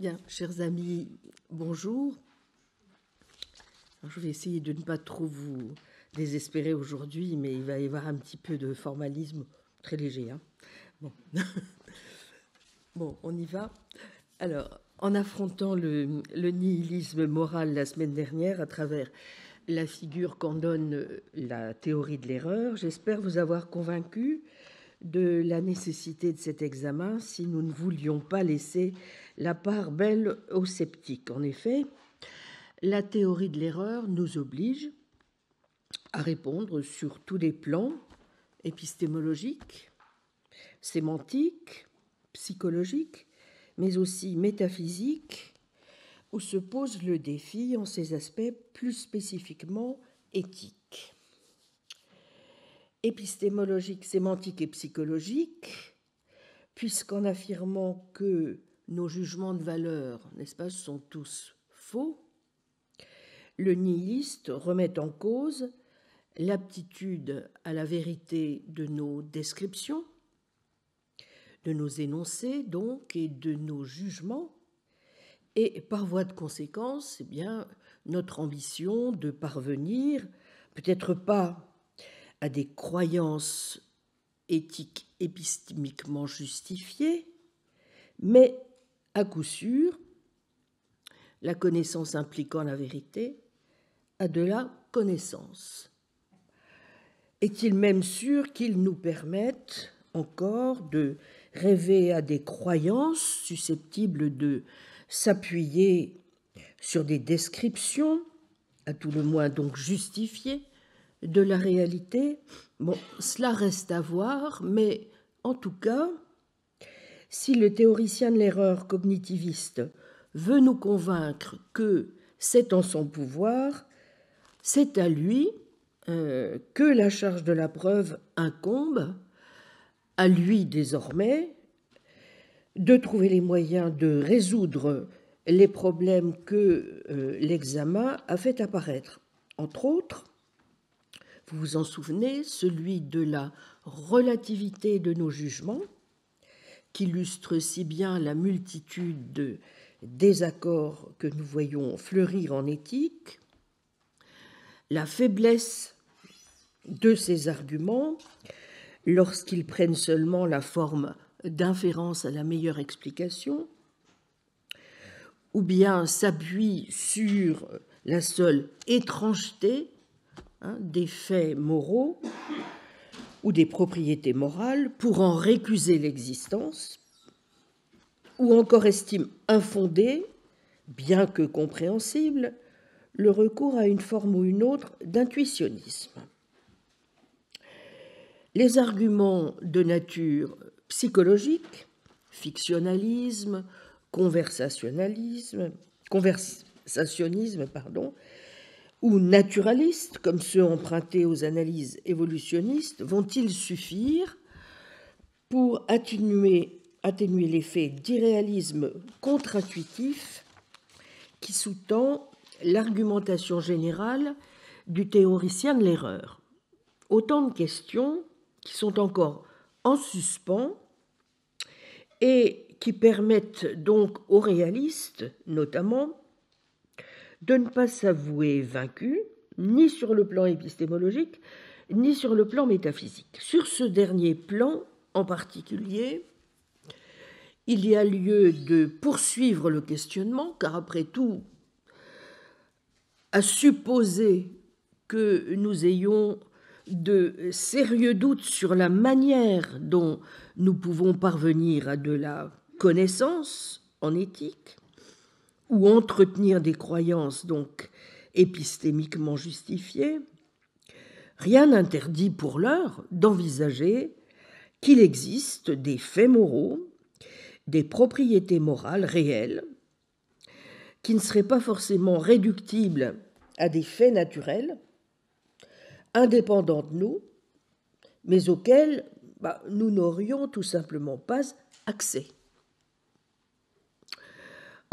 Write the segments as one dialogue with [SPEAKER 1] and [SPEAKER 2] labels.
[SPEAKER 1] Bien, chers amis, bonjour. Alors, je vais essayer de ne pas trop vous désespérer aujourd'hui, mais il va y avoir un petit peu de formalisme très léger. Bon. Bon, on y va. Alors, en affrontant le nihilisme moral la semaine dernière à travers la figure qu'en donne la théorie de l'erreur, j'espère vous avoir convaincu de la nécessité de cet examen si nous ne voulions pas laisser la part belle aux sceptiques. En effet, la théorie de l'erreur nous oblige à répondre sur tous les plans épistémologiques, sémantiques, psychologiques, mais aussi métaphysiques, où se pose le défi en ses aspects plus spécifiquement éthiques. Épistémologique, sémantique et psychologique, puisqu'en affirmant que nos jugements de valeur, n'est-ce pas, sont tous faux, le nihiliste remet en cause l'aptitude à la vérité de nos descriptions, de nos énoncés donc, et de nos jugements, et par voie de conséquence, eh bien, notre ambition de parvenir, peut-être pas à des croyances éthiques épistémiquement justifiées, mais à coup sûr, la connaissance impliquant la vérité a de la connaissance. Est-il même sûr qu'ils nous permettent encore de rêver à des croyances susceptibles de s'appuyer sur des descriptions, à tout le moins donc justifiées, de la réalité? Bon, cela reste à voir, mais en tout cas, si le théoricien de l'erreur cognitiviste veut nous convaincre que c'est en son pouvoir, c'est à lui que la charge de la preuve incombe, à lui désormais, de trouver les moyens de résoudre les problèmes que l'examen a fait apparaître. Entre autres, vous vous en souvenez, celui de la relativité de nos jugements, qu'illustre si bien la multitude de désaccords que nous voyons fleurir en éthique, la faiblesse de ces arguments lorsqu'ils prennent seulement la forme d'inférence à la meilleure explication, ou bien s'appuient sur la seule étrangeté des faits moraux ou des propriétés morales pour en récuser l'existence, ou encore estiment infondé, bien que compréhensible, le recours à une forme ou une autre d'intuitionnisme. Les arguments de nature psychologique, fictionnalisme, conversationnisme, ou naturalistes, comme ceux empruntés aux analyses évolutionnistes, vont-ils suffire pour atténuer l'effet d'irréalisme contre-intuitif qui sous-tend l'argumentation générale du théoricien de l'erreur? Autant de questions qui sont encore en suspens et qui permettent donc aux réalistes, notamment, de ne pas s'avouer vaincus, ni sur le plan épistémologique, ni sur le plan métaphysique. Sur ce dernier plan, en particulier, il y a lieu de poursuivre le questionnement, car après tout, à supposer que nous ayons de sérieux doutes sur la manière dont nous pouvons parvenir à de la connaissance en éthique, ou entretenir des croyances donc épistémiquement justifiées, rien n'interdit pour l'heure d'envisager qu'il existe des faits moraux, des propriétés morales réelles, qui ne seraient pas forcément réductibles à des faits naturels, indépendants de nous, mais auxquels nous n'aurions tout simplement pas accès.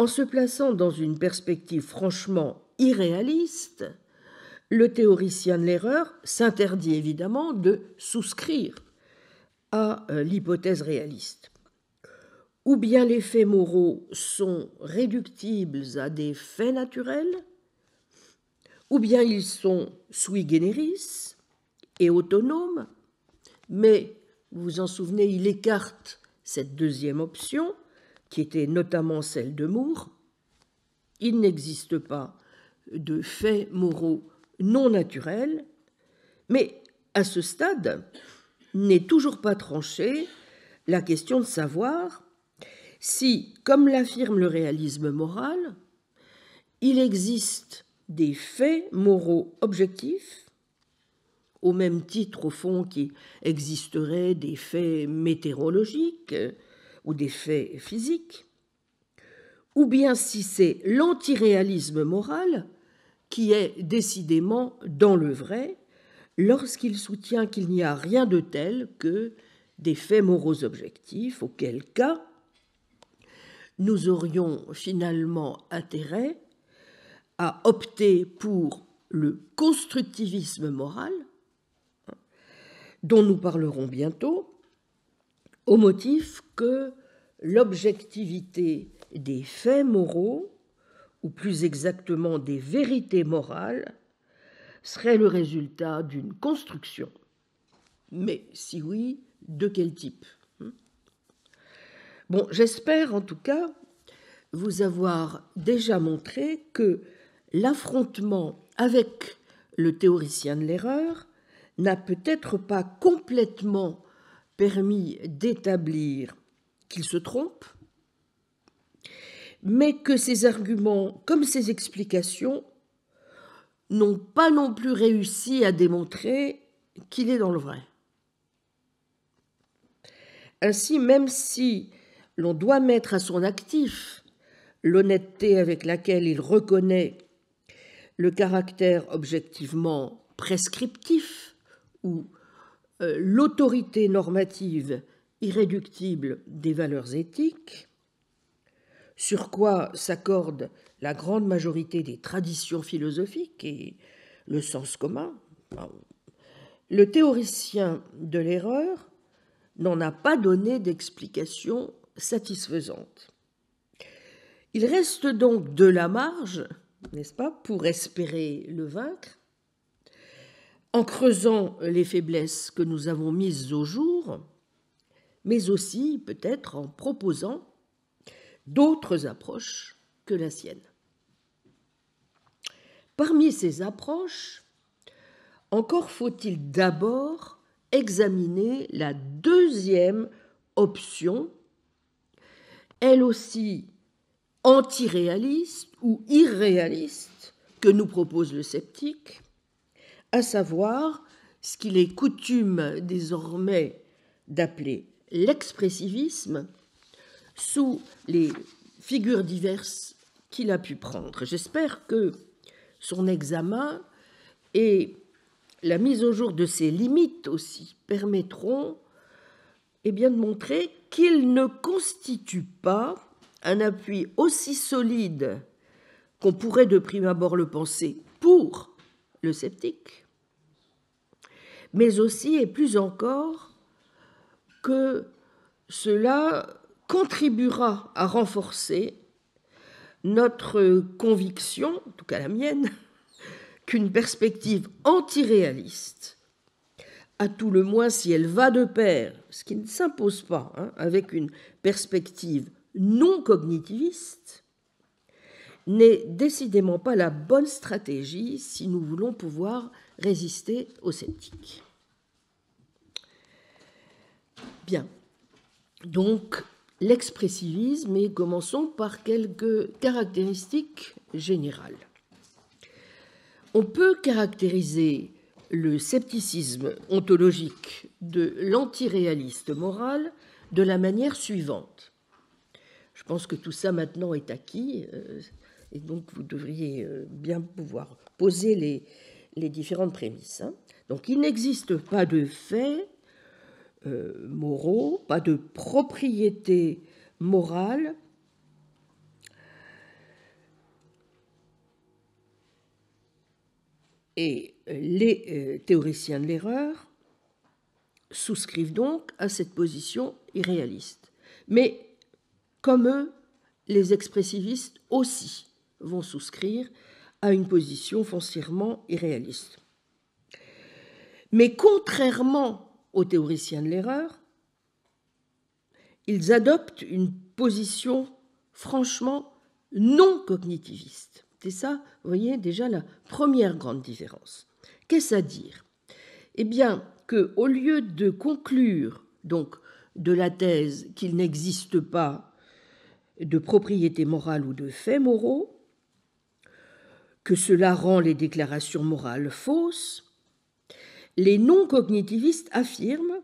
[SPEAKER 1] En se plaçant dans une perspective franchement irréaliste, le théoricien de l'erreur s'interdit évidemment de souscrire à l'hypothèse réaliste. ou bien les faits moraux sont réductibles à des faits naturels, ou bien ils sont sui generis et autonomes, mais vous vous en souvenez, il écarte cette deuxième option, qui était notamment celle de Moore. Il n'existe pas de faits moraux non naturels, mais à ce stade, n'est toujours pas tranchée la question de savoir si, comme l'affirme le réalisme moral, il existe des faits moraux objectifs, au même titre, au fond, qu'il existerait des faits météorologiques ou des faits physiques, ou bien si c'est l'antiréalisme moral qui est décidément dans le vrai lorsqu'il soutient qu'il n'y a rien de tel que des faits moraux objectifs, auquel cas nous aurions finalement intérêt à opter pour le constructivisme moral, dont nous parlerons bientôt, au motif que l'objectivité des faits moraux, ou plus exactement des vérités morales, serait le résultat d'une construction. Mais si oui, de quel type ? Bon, j'espère en tout cas vous avoir déjà montré que l'affrontement avec le théoricien de l'erreur n'a peut-être pas complètement permis d'établir qu'il se trompe, mais que ses arguments, comme ses explications, n'ont pas non plus réussi à démontrer qu'il est dans le vrai. Ainsi, même si l'on doit mettre à son actif l'honnêteté avec laquelle il reconnaît le caractère objectivement prescriptif ou l'autorité normative irréductible des valeurs éthiques, sur quoi s'accorde la grande majorité des traditions philosophiques et le sens commun, le théoricien de l'erreur n'en a pas donné d'explication satisfaisante. Il reste donc de la marge, n'est-ce pas, pour espérer le vaincre, en creusant les faiblesses que nous avons mises au jour, mais aussi peut-être en proposant d'autres approches que la sienne. Parmi ces approches, encore faut-il d'abord examiner la deuxième option, elle aussi antiréaliste ou irréaliste, que nous propose le sceptique, à savoir ce qu'il est coutume désormais d'appeler l'expressivisme sous les figures diverses qu'il a pu prendre. J'espère que son examen et la mise au jour de ses limites aussi permettront de montrer qu'il ne constitue pas un appui aussi solide qu'on pourrait de prime abord le penser pour le sceptique, mais aussi et plus encore que cela contribuera à renforcer notre conviction, en tout cas la mienne, qu'une perspective antiréaliste, à tout le moins si elle va de pair, ce qui ne s'impose pas, avec une perspective non cognitiviste, n'est décidément pas la bonne stratégie si nous voulons pouvoir résister aux sceptiques. Bien, donc l'expressivisme, et commençons par quelques caractéristiques générales. On peut caractériser le scepticisme ontologique de l'antiréaliste moral de la manière suivante. Je pense que tout ça maintenant est acquis, et donc vous devriez bien pouvoir poser les différentes prémices. Donc il n'existe pas de faits moraux, pas de propriété morale et les théoriciens de l'erreur souscrivent donc à cette position irréaliste. Mais Comme eux, les expressivistes aussi vont souscrire à une position foncièrement irréaliste. Mais contrairement aux théoriciens de l'erreur, ils adoptent une position franchement non cognitiviste. C'est ça, vous voyez, déjà la première grande différence. Qu'est-ce à dire? Eh bien, qu'au lieu de conclure donc de la thèse qu'il n'existe pas de propriété morale ou de faits moraux, que cela rend les déclarations morales fausses, les non-cognitivistes affirment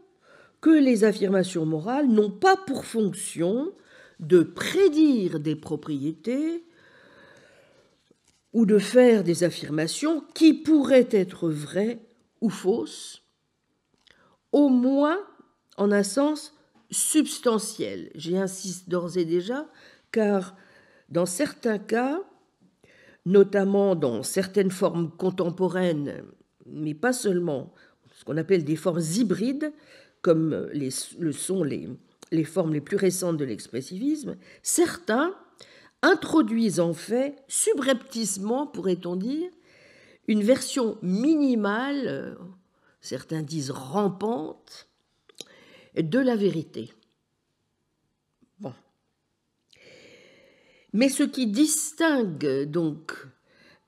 [SPEAKER 1] que les affirmations morales n'ont pas pour fonction de prédire des propriétés ou de faire des affirmations qui pourraient être vraies ou fausses, au moins en un sens substantiel. J'y insiste d'ores et déjà, car dans certains cas, notamment dans certaines formes contemporaines, mais pas seulement, ce qu'on appelle des formes hybrides, comme le sont les formes les plus récentes de l'expressivisme, certains introduisent en fait, subrepticement, pourrait-on dire, une version minimale, certains disent rampante, de la vérité. Bon. Mais ce qui distingue donc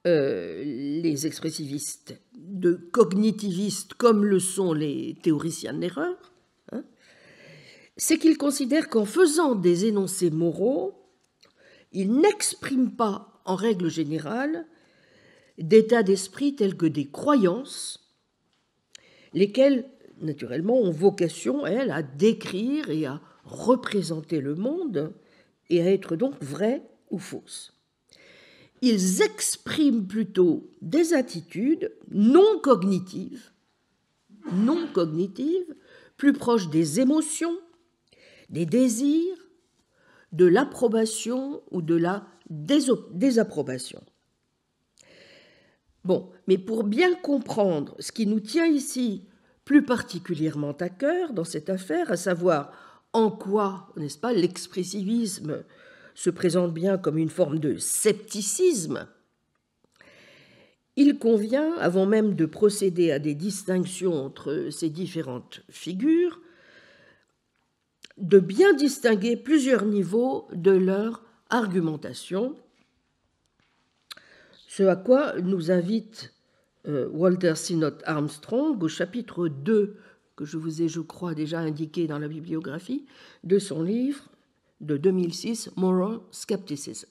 [SPEAKER 1] les expressivistes de cognitivistes comme le sont les théoriciens de l'erreur, c'est qu'ils considèrent qu'en faisant des énoncés moraux, ils n'expriment pas, en règle générale, d'états d'esprit tels que des croyances, lesquelles, naturellement, ont vocation, elles, à décrire et à représenter le monde et à être donc vraies ou fausses. Ils expriment plutôt des attitudes non cognitives, plus proches des émotions, des désirs, de l'approbation ou de la désapprobation. Bon, mais pour bien comprendre ce qui nous tient ici plus particulièrement à cœur dans cette affaire, à savoir en quoi, n'est-ce pas, l'expressivisme se présente bien comme une forme de scepticisme, il convient, avant même de procéder à des distinctions entre ces différentes figures, de bien distinguer plusieurs niveaux de leur argumentation, ce à quoi nous invite Walter Sinnott Armstrong au chapitre 2, que je vous ai, je crois, déjà indiqué dans la bibliographie, de son livre de 2006, Moral Skepticism.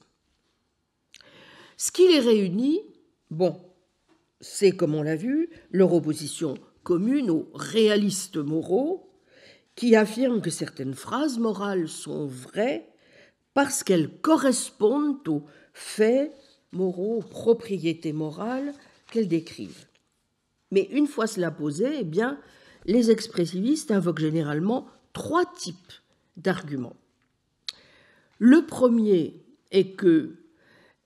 [SPEAKER 1] Ce qui les réunit, bon, c'est, comme on l'a vu, leur opposition commune aux réalistes moraux qui affirment que certaines phrases morales sont vraies parce qu'elles correspondent aux faits moraux, aux propriétés morales qu'elles décrivent. Mais une fois cela posé, eh bien, les expressivistes invoquent généralement 3 types d'arguments. Le premier est que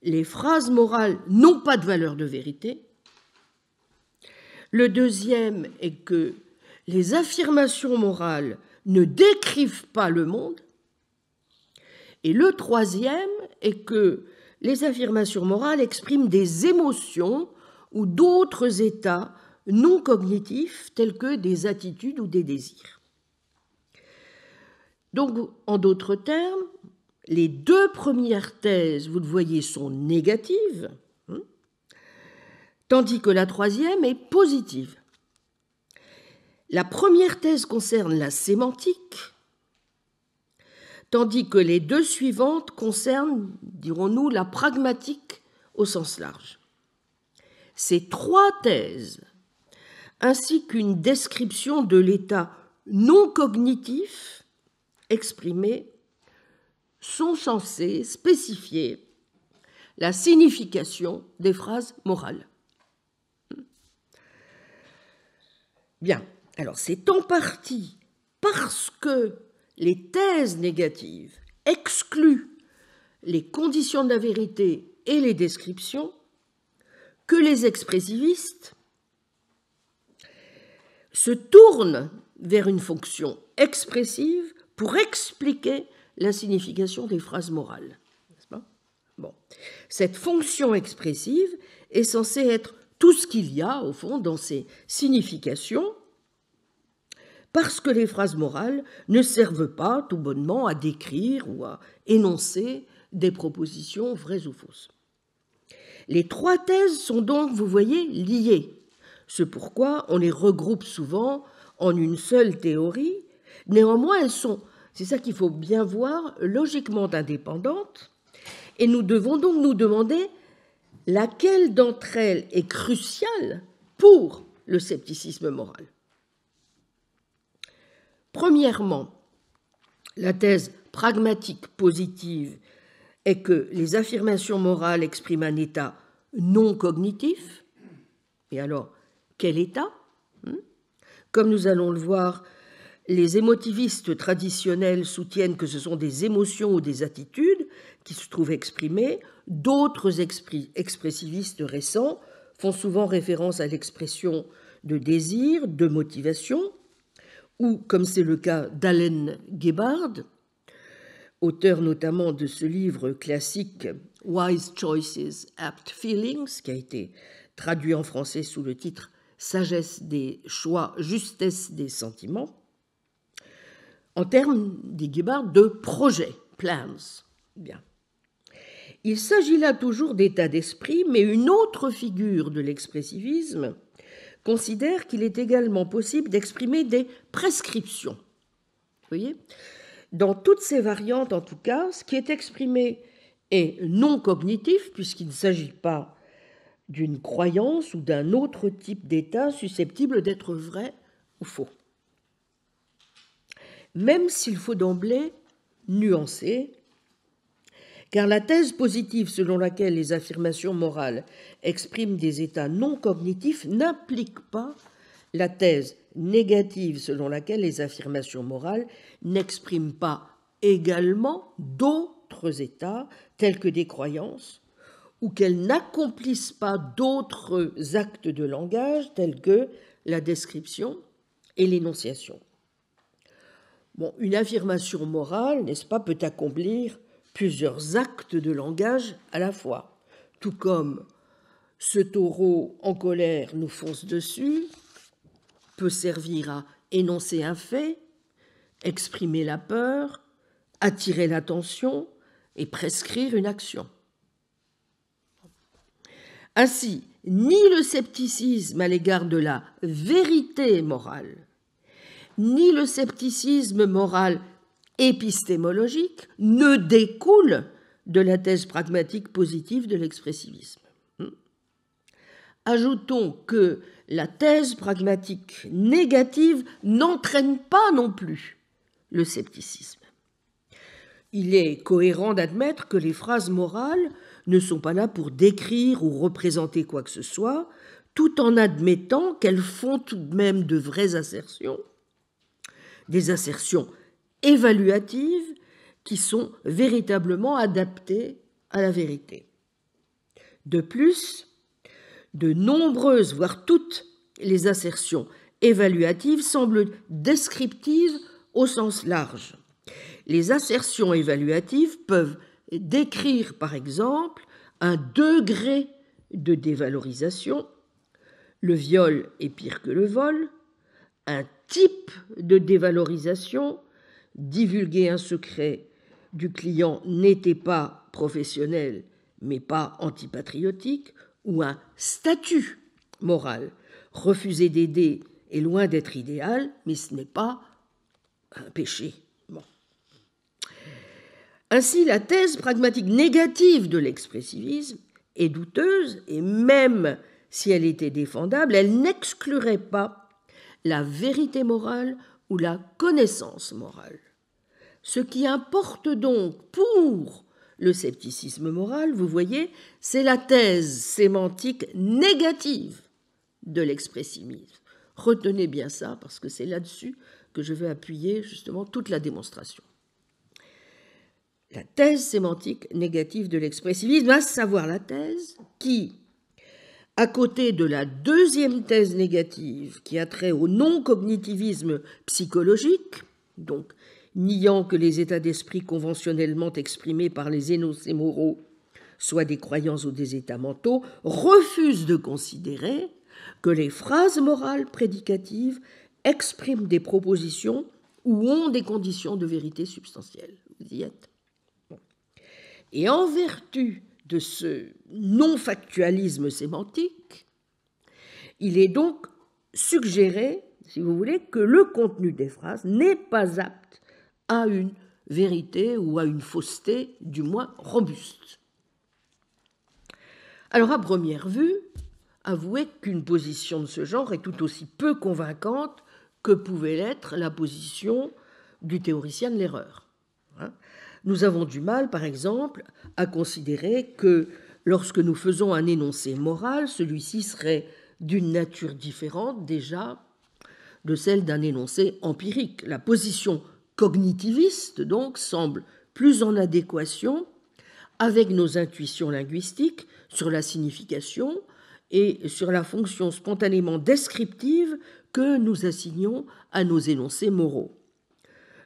[SPEAKER 1] les phrases morales n'ont pas de valeur de vérité. Le deuxième est que les affirmations morales ne décrivent pas le monde. Et le troisième est que les affirmations morales expriment des émotions ou d'autres états non cognitifs tels que des attitudes ou des désirs. Donc, en d'autres termes, les 2 premières thèses, vous le voyez, sont négatives, tandis que la troisième est positive. La première thèse concerne la sémantique, tandis que les 2 suivantes concernent, dirons-nous, la pragmatique au sens large. Ces 3 thèses, ainsi qu'une description de l'état non cognitif exprimé, sont censées spécifier la signification des phrases morales. Bien, alors c'est en partie parce que les thèses négatives excluent les conditions de la vérité et les descriptions que les expressivistes se tournent vers une fonction expressive pour expliquer la signification des phrases morales. N'est-ce pas ? Bon. Cette fonction expressive est censée être tout ce qu'il y a, au fond, dans ces significations, parce que les phrases morales ne servent pas tout bonnement à décrire ou à énoncer des propositions vraies ou fausses. Les trois thèses sont donc, vous voyez, liées. C'est pourquoi on les regroupe souvent en une seule théorie. Néanmoins, elles sont, c'est ça qu'il faut bien voir, logiquement indépendantes. Et nous devons donc nous demander laquelle d'entre elles est cruciale pour le scepticisme moral. Premièrement, la thèse pragmatique positive est que les affirmations morales expriment un état non cognitif. Et alors, quel état ? Comme nous allons le voir, les émotivistes traditionnels soutiennent que ce sont des émotions ou des attitudes qui se trouvent exprimées. D'autres expressivistes récents font souvent référence à l'expression de désir, de motivation, ou, comme c'est le cas d'Allen Gebhard, auteur notamment de ce livre classique « Wise Choices, Apt Feelings », qui a été traduit en français sous le titre « Sagesse des choix, justesse des sentiments », en termes, dit Gebhard, de projet, plans. Bien. Il s'agit là toujours d'état d'esprit, mais une autre figure de l'expressivisme considère qu'il est également possible d'exprimer des prescriptions. Vous voyez ? Dans toutes ces variantes, en tout cas, ce qui est exprimé est non cognitif, puisqu'il ne s'agit pas d'une croyance ou d'un autre type d'état susceptible d'être vrai ou faux. Même s'il faut d'emblée nuancer, car la thèse positive selon laquelle les affirmations morales expriment des états non cognitifs n'implique pas la thèse négative selon laquelle les affirmations morales n'expriment pas également d'autres états tels que des croyances ou qu'elles n'accomplissent pas d'autres actes de langage tels que la description et l'énonciation. Bon, une affirmation morale, n'est-ce pas, peut accomplir plusieurs actes de langage à la fois, tout comme ce taureau en colère nous fonce dessus peut servir à énoncer un fait, exprimer la peur, attirer l'attention et prescrire une action. Ainsi, ni le scepticisme à l'égard de la vérité morale, ni le scepticisme moral épistémologique ne découlent de la thèse pragmatique positive de l'expressivisme. Ajoutons que la thèse pragmatique négative n'entraîne pas non plus le scepticisme. Il est cohérent d'admettre que les phrases morales ne sont pas là pour décrire ou représenter quoi que ce soit, tout en admettant qu'elles font tout de même de vraies assertions, des assertions évaluatives qui sont véritablement adaptées à la vérité. De plus, de nombreuses, voire toutes les assertions évaluatives semblent descriptives au sens large. Les assertions évaluatives peuvent décrire, par exemple, un degré de dévalorisation, le viol est pire que le vol, un type de dévalorisation, divulguer un secret du client n'était pas professionnel mais pas antipatriotique, ou un statut moral, refuser d'aider est loin d'être idéal, mais ce n'est pas un péché. Bon. Ainsi, la thèse pragmatique négative de l'expressivisme est douteuse, et même si elle était défendable, elle n'exclurait pas la vérité morale ou la connaissance morale. Ce qui importe donc pour le scepticisme moral, vous voyez, c'est la thèse sémantique négative de l'expressivisme. Retenez bien ça, parce que c'est là-dessus que je vais appuyer justement toute la démonstration. La thèse sémantique négative de l'expressivisme, à savoir la thèse qui, à côté de la deuxième thèse négative qui a trait au non-cognitivisme psychologique, donc niant que les états d'esprit conventionnellement exprimés par les énoncés moraux soient des croyances ou des états mentaux, refuse de considérer que les phrases morales prédicatives expriment des propositions ou ont des conditions de vérité substantielle. Vous y êtes ? Bon. Et en vertu de ce non-factualisme sémantique, il est donc suggéré, si vous voulez, que le contenu des phrases n'est pas apte à une vérité ou à une fausseté, du moins robuste. Alors, à première vue, avouez qu'une position de ce genre est tout aussi peu convaincante que pouvait l'être la position du théoricien de l'erreur. Nous avons du mal, par exemple, à considérer que lorsque nous faisons un énoncé moral, celui-ci serait d'une nature différente déjà de celle d'un énoncé empirique. La position cognitiviste, donc, semble plus en adéquation avec nos intuitions linguistiques sur la signification et sur la fonction spontanément descriptive que nous assignons à nos énoncés moraux.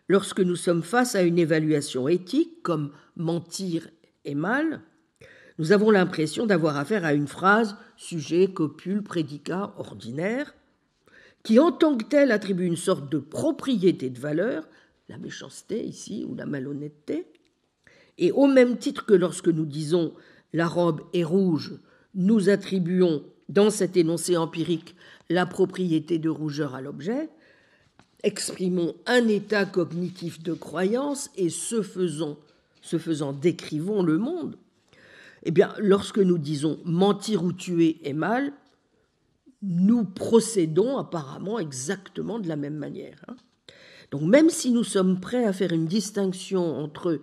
[SPEAKER 1] Lorsque nous sommes face à une évaluation éthique, comme mentir est mal, nous avons l'impression d'avoir affaire à une phrase sujet, copule, prédicat ordinaire, qui en tant que telle attribue une sorte de propriété de valeur, la méchanceté ici ou la malhonnêteté, et au même titre que lorsque nous disons « la robe est rouge », nous attribuons dans cet énoncé empirique la propriété de rougeur à l'objet, exprimons un état cognitif de croyance et ce faisant décrivons le monde. Eh bien, lorsque nous disons « mentir ou tuer est mal », nous procédons apparemment exactement de la même manière. Donc, même si nous sommes prêts à faire une distinction entre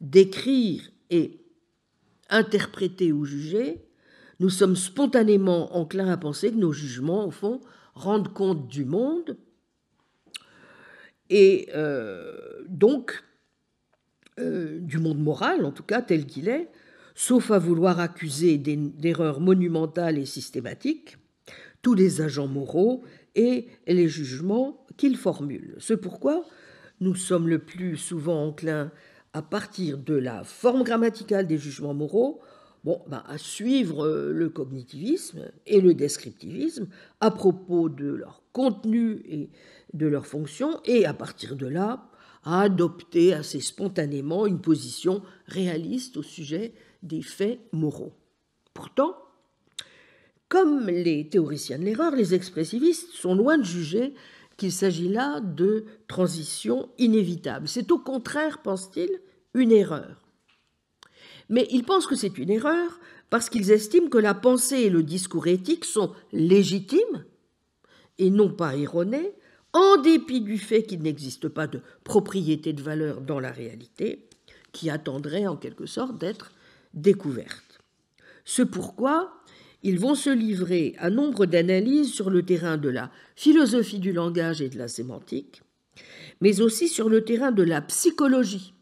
[SPEAKER 1] décrire et interpréter ou juger, nous sommes spontanément enclins à penser que nos jugements, au fond, rendent compte du monde et donc du monde moral, en tout cas tel qu'il est, sauf à vouloir accuser d'erreurs monumentales et systématiques tous les agents moraux et les jugements qu'ils formulent. C'est pourquoi nous sommes le plus souvent enclins à partir de la forme grammaticale des jugements moraux, à suivre le cognitivisme et le descriptivisme à propos de leur contenu et de leur fonction, et à partir de là, à adopter assez spontanément une position réaliste au sujet des faits moraux. Pourtant, comme les théoriciens de l'erreur, les expressivistes sont loin de juger qu'il s'agit là de transition inévitable. C'est au contraire, pense-t-il, une erreur. Mais ils pensent que c'est une erreur parce qu'ils estiment que la pensée et le discours éthique sont légitimes et non pas erronés, en dépit du fait qu'il n'existe pas de propriété de valeur dans la réalité, qui attendrait en quelque sorte d'être découverte. C'est pourquoi ils vont se livrer à nombre d'analyses sur le terrain de la philosophie du langage et de la sémantique, mais aussi sur le terrain de la psychologie,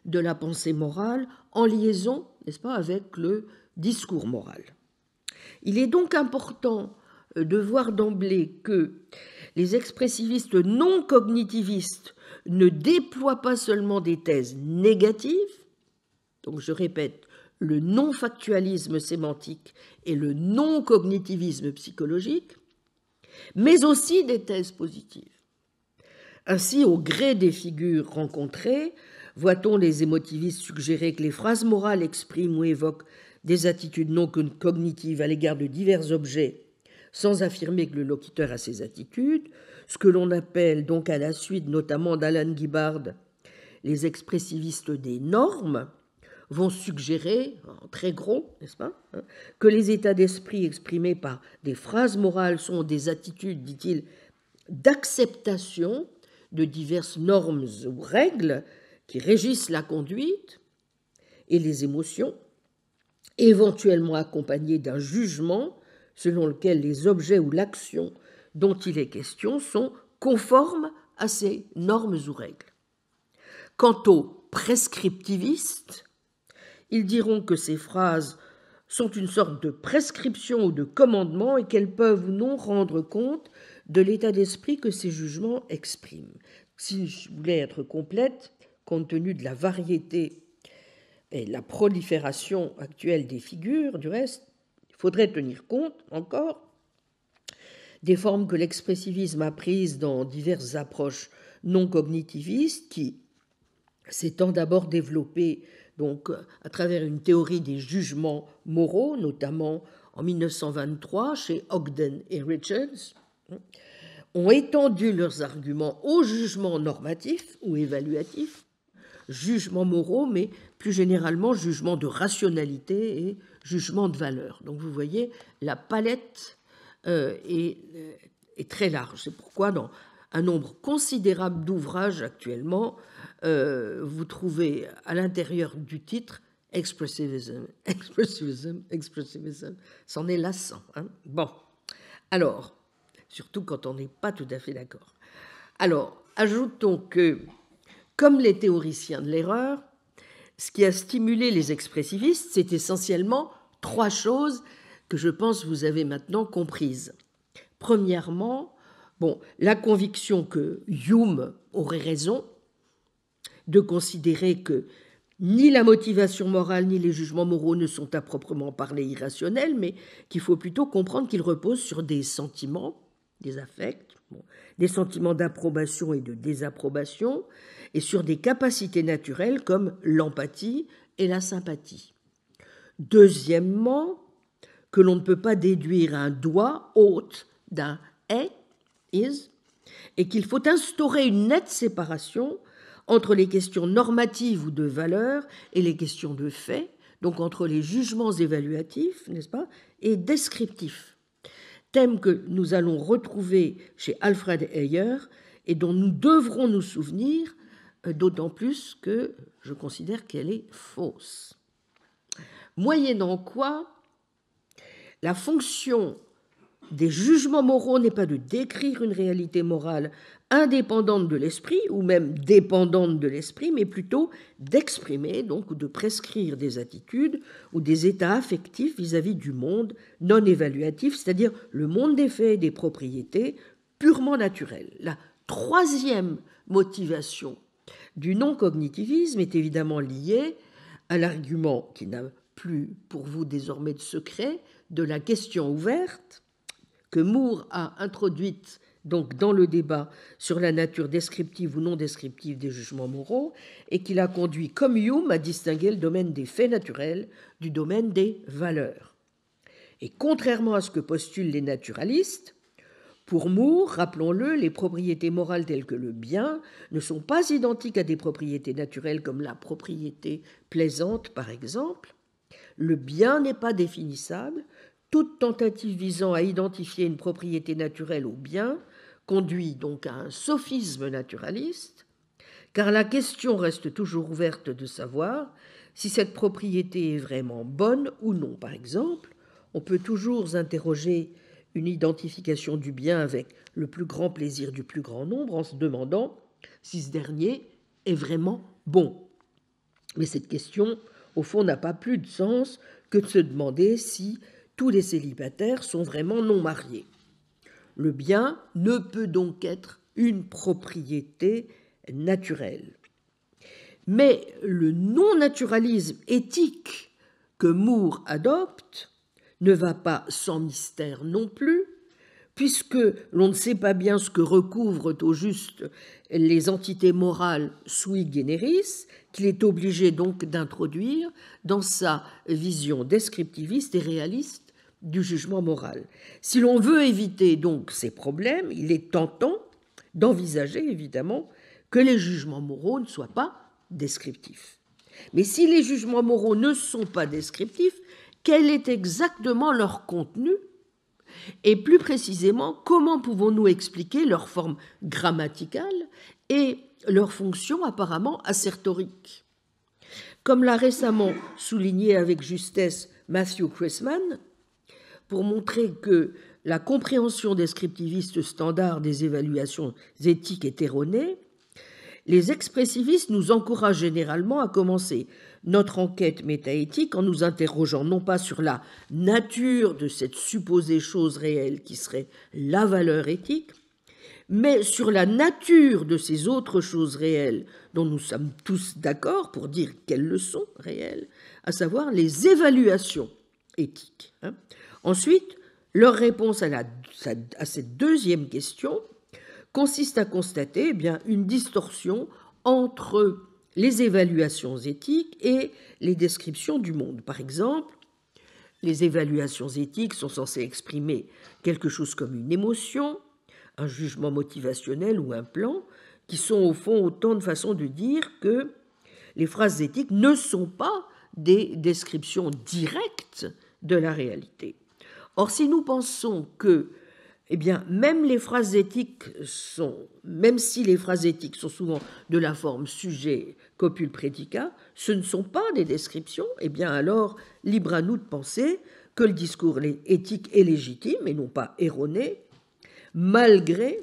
[SPEAKER 1] de la pensée morale, en liaison, n'est-ce pas, avec le discours moral. Il est donc important de voir d'emblée que les expressivistes non cognitivistes ne déploient pas seulement des thèses négatives, donc je répète, le non-factualisme sémantique et le non-cognitivisme psychologique, mais aussi des thèses positives. Ainsi, au gré des figures rencontrées, voit-on les émotivistes suggérer que les phrases morales expriment ou évoquent des attitudes non cognitives à l'égard de divers objets, sans affirmer que le locuteur a ces attitudes, ce que l'on appelle donc à la suite, notamment d'Alan Gibbard, les expressivistes des normes, vont suggérer, en très gros, n'est-ce pas, que les états d'esprit exprimés par des phrases morales sont des attitudes, dit-il, d'acceptation de diverses normes ou règles qui régissent la conduite et les émotions, éventuellement accompagnées d'un jugement selon lequel les objets ou l'action dont il est question sont conformes à ces normes ou règles. Quant aux prescriptivistes, ils diront que ces phrases sont une sorte de prescription ou de commandement et qu'elles peuvent ou non rendre compte de l'état d'esprit que ces jugements expriment. si je voulais être complète, compte tenu de la variété et la prolifération actuelle des figures, du reste, il faudrait tenir compte encore des formes que l'expressivisme a prises dans diverses approches non cognitivistes qui s'étant d'abord développées donc, à travers une théorie des jugements moraux, notamment en 1923 chez Ogden et Richards, ont étendu leurs arguments aux jugements normatifs ou évaluatifs, jugements moraux, mais plus généralement jugements de rationalité et jugements de valeur. Donc vous voyez, la palette est très large. C'est pourquoi dans un nombre considérable d'ouvrages actuellement, vous trouvez à l'intérieur du titre expressivism, expressivism, expressivism. C'en est lassant. Hein. Bon, alors, surtout quand on n'est pas tout à fait d'accord. Alors, ajoutons que, comme les théoriciens de l'erreur, ce qui a stimulé les expressivistes, c'est essentiellement trois choses que je pense vous avez maintenant comprises. Premièrement, la conviction que Hume aurait raison de considérer que ni la motivation morale ni les jugements moraux ne sont à proprement parler irrationnels, mais qu'il faut plutôt comprendre qu'ils reposent sur des sentiments, des affects, des sentiments d'approbation et de désapprobation, et sur des capacités naturelles comme l'empathie et la sympathie. Deuxièmement, que l'on ne peut pas déduire un doigt hôte d'un est, is, et qu'il faut instaurer une nette séparation entre les questions normatives ou de valeur et les questions de fait, donc entre les jugements évaluatifs, n'est-ce pas, et descriptifs. Thème que nous allons retrouver chez Alfred Heyer et dont nous devrons nous souvenir, d'autant plus que je considère qu'elle est fausse. Moyennant quoi, la fonction des jugements moraux n'est pas de décrire une réalité morale indépendante de l'esprit, ou même dépendante de l'esprit, mais plutôt d'exprimer, donc, ou de prescrire des attitudes ou des états affectifs vis-à-vis du monde non évaluatif, c'est-à-dire le monde des faits et des propriétés purement naturelles. La troisième motivation du non-cognitivisme est évidemment liée à l'argument qui n'a plus pour vous désormais de secret de la question ouverte que Moore a introduite donc dans le débat sur la nature descriptive ou non descriptive des jugements moraux et qui l'a conduit, comme Hume, à distinguer le domaine des faits naturels du domaine des valeurs. Et contrairement à ce que postulent les naturalistes, pour Moore, rappelons-le, les propriétés morales telles que le bien ne sont pas identiques à des propriétés naturelles comme la propriété plaisante, par exemple. Le bien n'est pas définissable. Toute tentative visant à identifier une propriété naturelle au bien conduit donc à un sophisme naturaliste, car la question reste toujours ouverte de savoir si cette propriété est vraiment bonne ou non. Par exemple, on peut toujours interroger une identification du bien avec le plus grand plaisir du plus grand nombre en se demandant si ce dernier est vraiment bon. Mais cette question, au fond, n'a pas plus de sens que de se demander si tous les célibataires sont vraiment non mariés. Le bien ne peut donc être une propriété naturelle. Mais le non-naturalisme éthique que Moore adopte ne va pas sans mystère non plus, puisque l'on ne sait pas bien ce que recouvrent au juste les entités morales sui generis, qu'il est obligé donc d'introduire dans sa vision descriptiviste et réaliste du jugement moral. Si l'on veut éviter donc ces problèmes, il est tentant d'envisager évidemment que les jugements moraux ne soient pas descriptifs. Mais si les jugements moraux ne sont pas descriptifs, quel est exactement leur contenu? Et plus précisément, comment pouvons-nous expliquer leur forme grammaticale et leur fonction apparemment assertorique? Comme l'a récemment souligné avec justesse Matthew Chrisman, pour montrer que la compréhension descriptiviste standard des évaluations éthiques est erronée, les expressivistes nous encouragent généralement à commencer notre enquête métaéthique en nous interrogeant non pas sur la nature de cette supposée chose réelle qui serait la valeur éthique, mais sur la nature de ces autres choses réelles dont nous sommes tous d'accord pour dire quelles le sont réelles, à savoir les évaluations éthiques. Ensuite, leur réponse à cette deuxième question consiste à constater une distorsion entre les évaluations éthiques et les descriptions du monde. Par exemple, les évaluations éthiques sont censées exprimer quelque chose comme une émotion, un jugement motivationnel ou un plan, qui sont au fond autant de façons de dire que les phrases éthiques ne sont pas des descriptions directes de la réalité. Or, si nous pensons que, même si les phrases éthiques sont souvent de la forme sujet, copule, prédicat, ce ne sont pas des descriptions, alors libre à nous de penser que le discours éthique est légitime et non pas erroné, malgré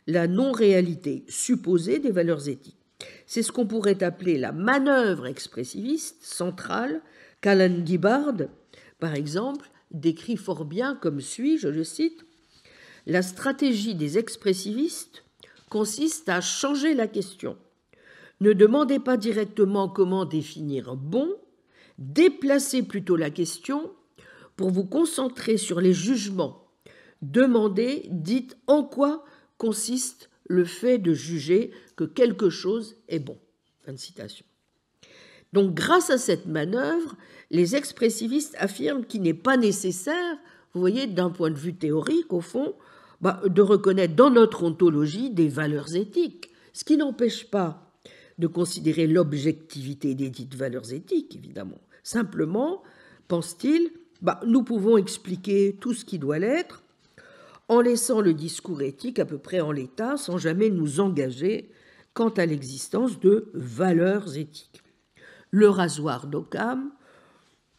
[SPEAKER 1] la non-réalité supposée des valeurs éthiques. C'est ce qu'on pourrait appeler la manœuvre expressiviste centrale qu'Alan Gibbard, par exemple, décrit fort bien comme suit, je le cite, « La stratégie des expressivistes consiste à changer la question. Ne demandez pas directement comment définir bon, déplacez plutôt la question pour vous concentrer sur les jugements. Demandez, dites en quoi consiste le fait de juger que quelque chose est bon. » Fin de citation. Donc, grâce à cette manœuvre, les expressivistes affirment qu'il n'est pas nécessaire, vous voyez, d'un point de vue théorique, au fond, de reconnaître dans notre ontologie des valeurs éthiques, ce qui n'empêche pas de considérer l'objectivité des dites valeurs éthiques, évidemment. Simplement, pense-t-il, nous pouvons expliquer tout ce qui doit l'être en laissant le discours éthique à peu près en l'état, sans jamais nous engager quant à l'existence de valeurs éthiques. Le rasoir d'Occam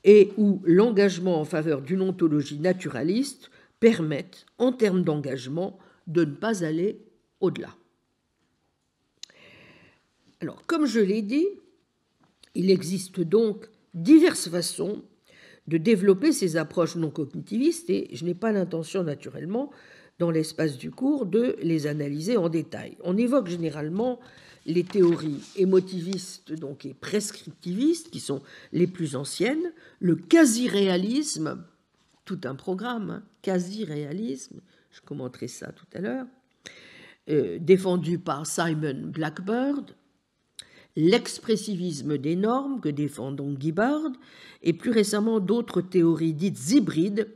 [SPEAKER 1] et ou l'engagement en faveur d'une ontologie naturaliste permettent, en termes d'engagement, de ne pas aller au-delà. Alors, comme je l'ai dit, il existe donc diverses façons de développer ces approches non cognitivistes et je n'ai pas l'intention, naturellement, dans l'espace du cours, de les analyser en détail. On évoque généralement les théories émotivistes donc, et prescriptivistes, qui sont les plus anciennes, le quasi-réalisme, tout un programme, quasi-réalisme, je commenterai ça tout à l'heure, défendu par Simon Blackburn, l'expressivisme des normes que défend donc Gibbard, et plus récemment d'autres théories dites hybrides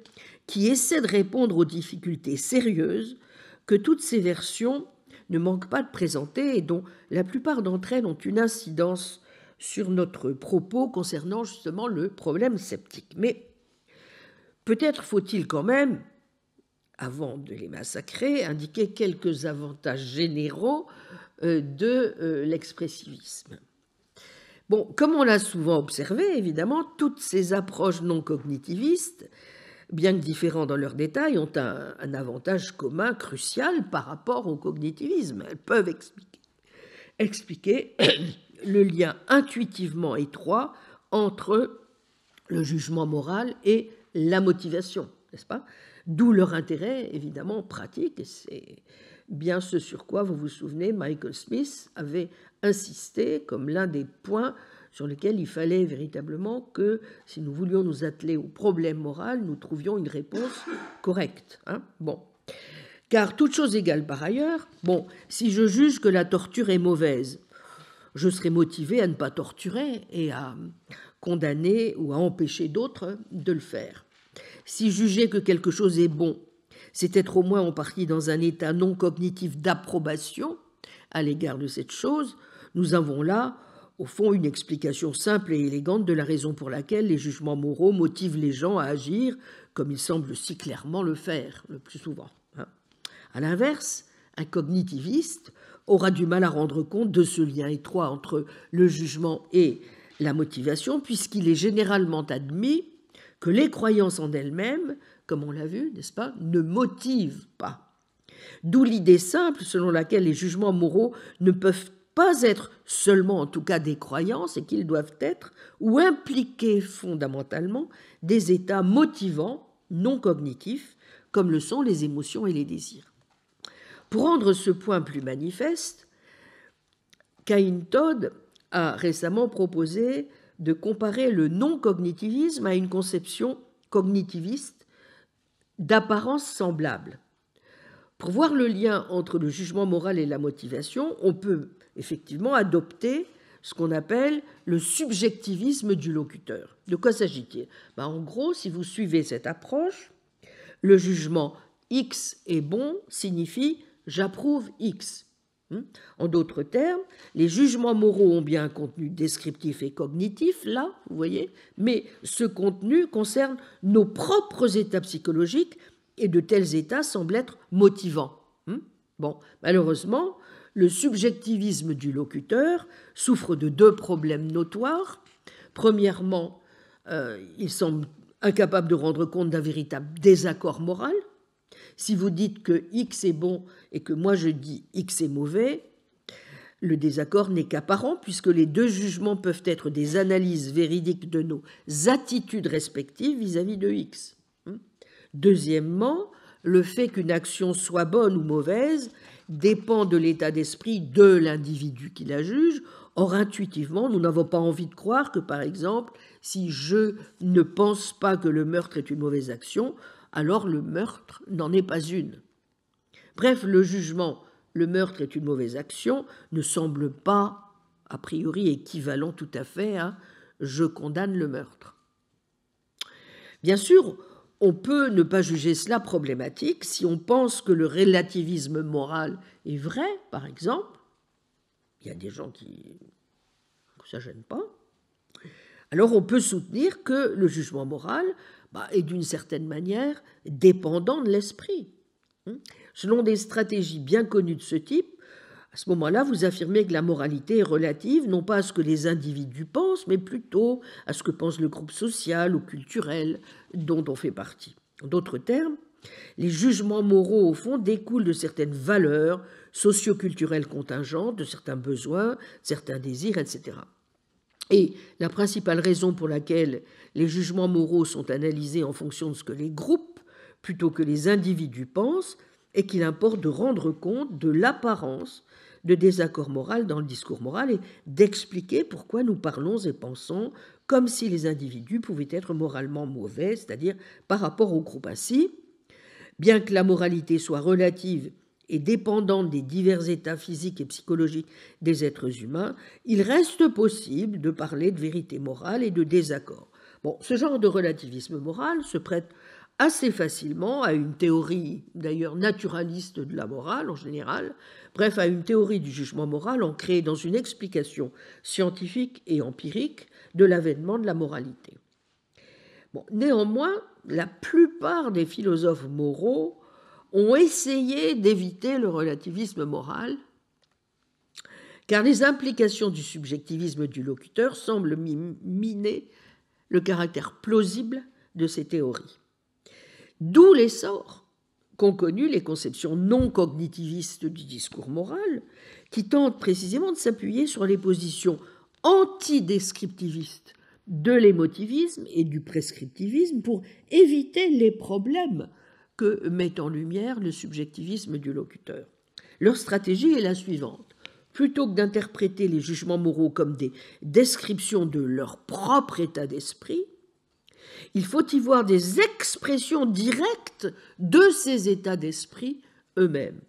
[SPEAKER 1] qui essaient de répondre aux difficultés sérieuses que toutes ces versions ne manquent pas de présenter et dont la plupart d'entre elles ont une incidence sur notre propos concernant justement le problème sceptique. Mais peut-être faut-il quand même, avant de les massacrer, indiquer quelques avantages généraux de l'expressivisme. Bon, comme on l'a souvent observé, évidemment, toutes ces approches non cognitivistes, bien que différentes dans leurs détails, ont un avantage commun crucial par rapport au cognitivisme. Elles peuvent expliquer le lien intuitivement étroit entre le jugement moral et la motivation, n'est-ce pas ? D'où leur intérêt, évidemment, pratique, et c'est bien ce sur quoi, vous vous souvenez, Michael Smith avait insisté comme l'un des points sur lesquels il fallait véritablement que, si nous voulions nous atteler au problème moral, nous trouvions une réponse correcte. Bon. Car, toute chose égale par ailleurs, si je juge que la torture est mauvaise, je serai motivé à ne pas torturer et à condamner ou à empêcher d'autres de le faire. Si juger que quelque chose est bon, c'est être au moins en partie dans un état non cognitif d'approbation à l'égard de cette chose, nous avons là, au fond, une explication simple et élégante de la raison pour laquelle les jugements moraux motivent les gens à agir comme ils semblent si clairement le faire, le plus souvent. À l'inverse, un cognitiviste aura du mal à rendre compte de ce lien étroit entre le jugement et la motivation, puisqu'il est généralement admis que les croyances en elles-mêmes, comme on l'a vu, n'est-ce pas, ne motivent pas. D'où l'idée simple selon laquelle les jugements moraux ne peuvent pas être seulement, en tout cas, des croyances et qu'ils doivent être ou impliquer fondamentalement des états motivants non cognitifs, comme le sont les émotions et les désirs. Pour rendre ce point plus manifeste, Cain Todd a récemment proposé de comparer le non-cognitivisme à une conception cognitiviste d'apparence semblable. Pour voir le lien entre le jugement moral et la motivation, on peut effectivement adopter ce qu'on appelle le subjectivisme du locuteur. De quoi s'agit-il? En gros, si vous suivez cette approche, le jugement X est bon signifie j'approuve X. En d'autres termes, les jugements moraux ont bien un contenu descriptif et cognitif, là, vous voyez, mais ce contenu concerne nos propres états psychologiques et de tels états semblent être motivants. Bon, malheureusement, le subjectivisme du locuteur souffre de deux problèmes notoires. Premièrement, il semble incapable de rendre compte d'un véritable désaccord moral. Si vous dites que X est bon et que moi je dis X est mauvais, le désaccord n'est qu'apparent puisque les deux jugements peuvent être des analyses véridiques de nos attitudes respectives vis-à-vis de X. Deuxièmement, le fait qu'une action soit bonne ou mauvaise dépend de l'état d'esprit de l'individu qui la juge. Or, intuitivement, nous n'avons pas envie de croire que, par exemple, si je ne pense pas que le meurtre est une mauvaise action, alors le meurtre n'en est pas une. Bref, le jugement « le meurtre est une mauvaise action » ne semble pas, a priori, équivalent tout à fait à « je condamne le meurtre ». Bien sûr, on peut ne pas juger cela problématique si on pense que le relativisme moral est vrai, par exemple. Il y a des gens que ça ne gêne pas. Alors on peut soutenir que le jugement moral est d'une certaine manière dépendant de l'esprit. Selon des stratégies bien connues de ce type, à ce moment-là, vous affirmez que la moralité est relative, non pas à ce que les individus pensent, mais plutôt à ce que pense le groupe social ou culturel dont on fait partie. En d'autres termes, les jugements moraux, au fond, découlent de certaines valeurs socioculturelles contingentes, de certains besoins, certains désirs, etc. Et la principale raison pour laquelle les jugements moraux sont analysés en fonction de ce que les groupes, plutôt que les individus, pensent, est qu'il importe de rendre compte de l'apparence de désaccord moral dans le discours moral et d'expliquer pourquoi nous parlons et pensons comme si les individus pouvaient être moralement mauvais, c'est-à-dire par rapport au groupe. Ainsi, bien que la moralité soit relative et dépendante des divers états physiques et psychologiques des êtres humains, il reste possible de parler de vérité morale et de désaccord. Bon, ce genre de relativisme moral se prête assez facilement à une théorie, d'ailleurs naturaliste de la morale en général, bref, à une théorie du jugement moral ancrée dans une explication scientifique et empirique de l'avènement de la moralité. Bon, néanmoins, la plupart des philosophes moraux ont essayé d'éviter le relativisme moral, car les implications du subjectivisme du locuteur semblent miner le caractère plausible de ces théories. D'où l'essor qu'ont connu les conceptions non cognitivistes du discours moral, qui tentent précisément de s'appuyer sur les positions antidescriptivistes de l'émotivisme et du prescriptivisme pour éviter les problèmes que met en lumière le subjectivisme du locuteur. Leur stratégie est la suivante. Plutôt que d'interpréter les jugements moraux comme des descriptions de leur propre état d'esprit, il faut y voir des expressions directes de ces états d'esprit eux-mêmes.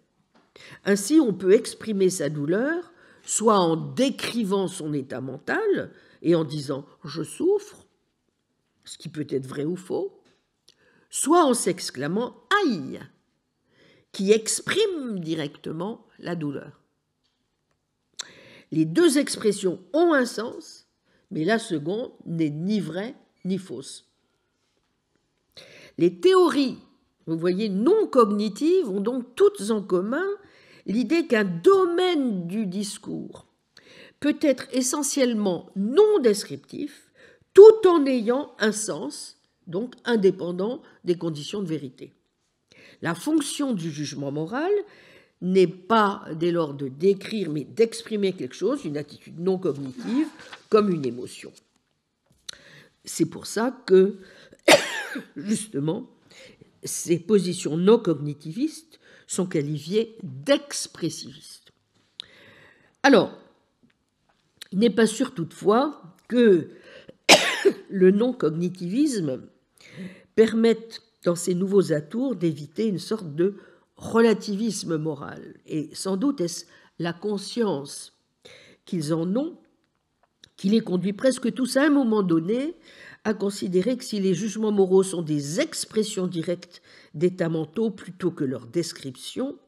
[SPEAKER 1] Ainsi, on peut exprimer sa douleur soit en décrivant son état mental et en disant « je souffre », ce qui peut être vrai ou faux, soit en s'exclamant « aïe », qui exprime directement la douleur. Les deux expressions ont un sens, mais la seconde n'est ni vraie ni fausse. Les théories, vous voyez, non cognitives ont donc toutes en commun l'idée qu'un domaine du discours peut être essentiellement non descriptif tout en ayant un sens, donc indépendant des conditions de vérité. La fonction du jugement moral n'est pas dès lors de décrire mais d'exprimer quelque chose, une attitude non cognitive, comme une émotion. C'est pour ça que, justement, ces positions non cognitivistes sont qualifiés d'expressivistes. Alors, il n'est pas sûr toutefois que le non-cognitivisme permette, dans ces nouveaux atours, d'éviter une sorte de relativisme moral. Et sans doute est-ce la conscience qu'ils en ont qui les conduit presque tous à un moment donné à considérer que si les jugements moraux sont des expressions directes d'états mentaux plutôt que leur description,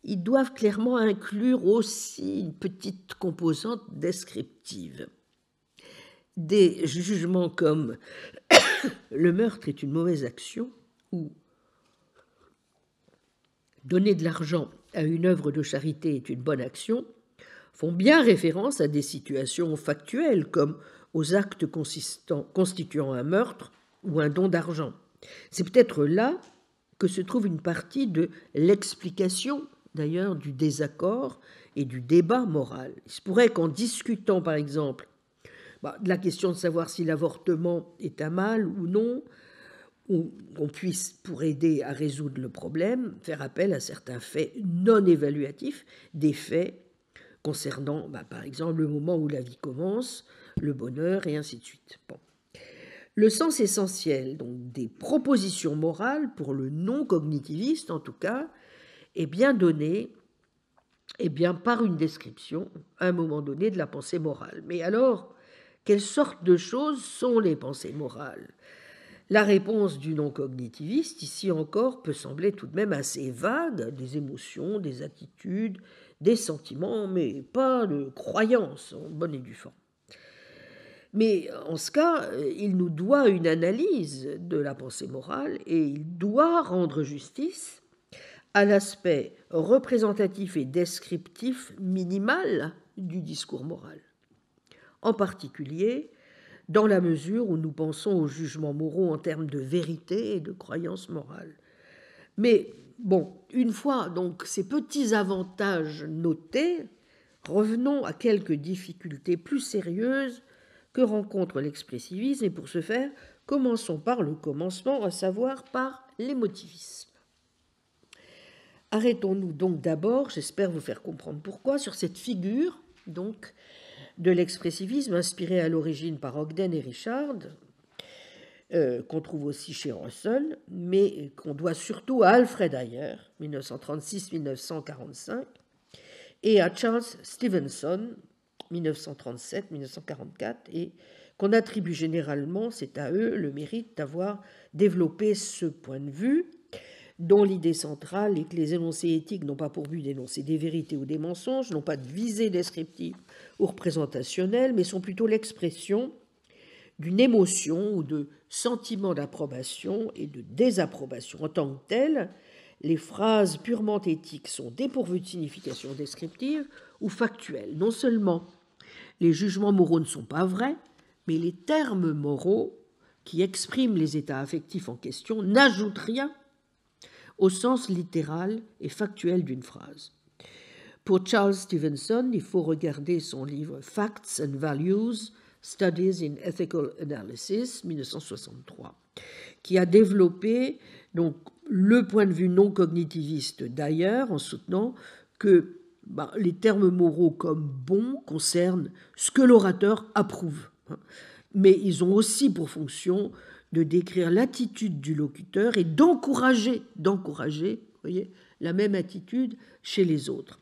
[SPEAKER 1] ils doivent clairement inclure aussi une petite composante descriptive. Des jugements comme « le meurtre est une mauvaise action » ou « donner de l'argent à une œuvre de charité est une bonne action » font bien référence à des situations factuelles comme aux actes constituant un meurtre ou un don d'argent. C'est peut-être là que se trouve une partie de l'explication, d'ailleurs, du désaccord et du débat moral. Il se pourrait qu'en discutant, par exemple, de la question de savoir si l'avortement est un mal ou non, ou qu'on puisse, pour aider à résoudre le problème, faire appel à certains faits non évaluatifs, des faits concernant, par exemple, le moment où la vie commence, le bonheur, et ainsi de suite. Bon. Le sens essentiel donc, des propositions morales, pour le non-cognitiviste en tout cas, est bien donné par une description, à un moment donné, de la pensée morale. Mais alors, quelles sortes de choses sont les pensées morales ? La réponse du non-cognitiviste, ici encore, peut sembler tout de même assez vague, des émotions, des attitudes, des sentiments, mais pas de croyances en bonne et due forme. Mais en ce cas, il nous doit une analyse de la pensée morale et il doit rendre justice à l'aspect représentatif et descriptif minimal du discours moral. En particulier, dans la mesure où nous pensons aux jugements moraux en termes de vérité et de croyance morale. Mais bon, une fois donc ces petits avantages notés, revenons à quelques difficultés plus sérieuses que rencontre l'expressivisme, et pour ce faire, commençons par le commencement, à savoir par l'émotivisme. Arrêtons-nous donc d'abord, j'espère vous faire comprendre pourquoi, sur cette figure donc de l'expressivisme inspirée à l'origine par Ogden et Richard, qu'on trouve aussi chez Russell, mais qu'on doit surtout à Alfred Ayer, 1936-1945, et à Charles Stevenson, 1937-1944, et qu'on attribue généralement, c'est à eux, le mérite d'avoir développé ce point de vue, dont l'idée centrale est que les énoncés éthiques n'ont pas pour but d'énoncer des vérités ou des mensonges, n'ont pas de visée descriptive ou représentationnelle, mais sont plutôt l'expression d'une émotion ou de sentiment d'approbation et de désapprobation. En tant que telles, les phrases purement éthiques sont dépourvues de signification descriptive ou factuelle. Non seulement les jugements moraux ne sont pas vrais, mais les termes moraux qui expriment les états affectifs en question n'ajoutent rien au sens littéral et factuel d'une phrase. Pour Charles Stevenson, il faut regarder son livre Facts and Values, Studies in Ethical Analysis, 1963, qui a développé donc, le point de vue non cognitiviste d'ailleurs, en soutenant que les termes moraux comme bons concernent ce que l'orateur approuve. Mais ils ont aussi pour fonction de décrire l'attitude du locuteur et d'encourager, voyez, la même attitude chez les autres.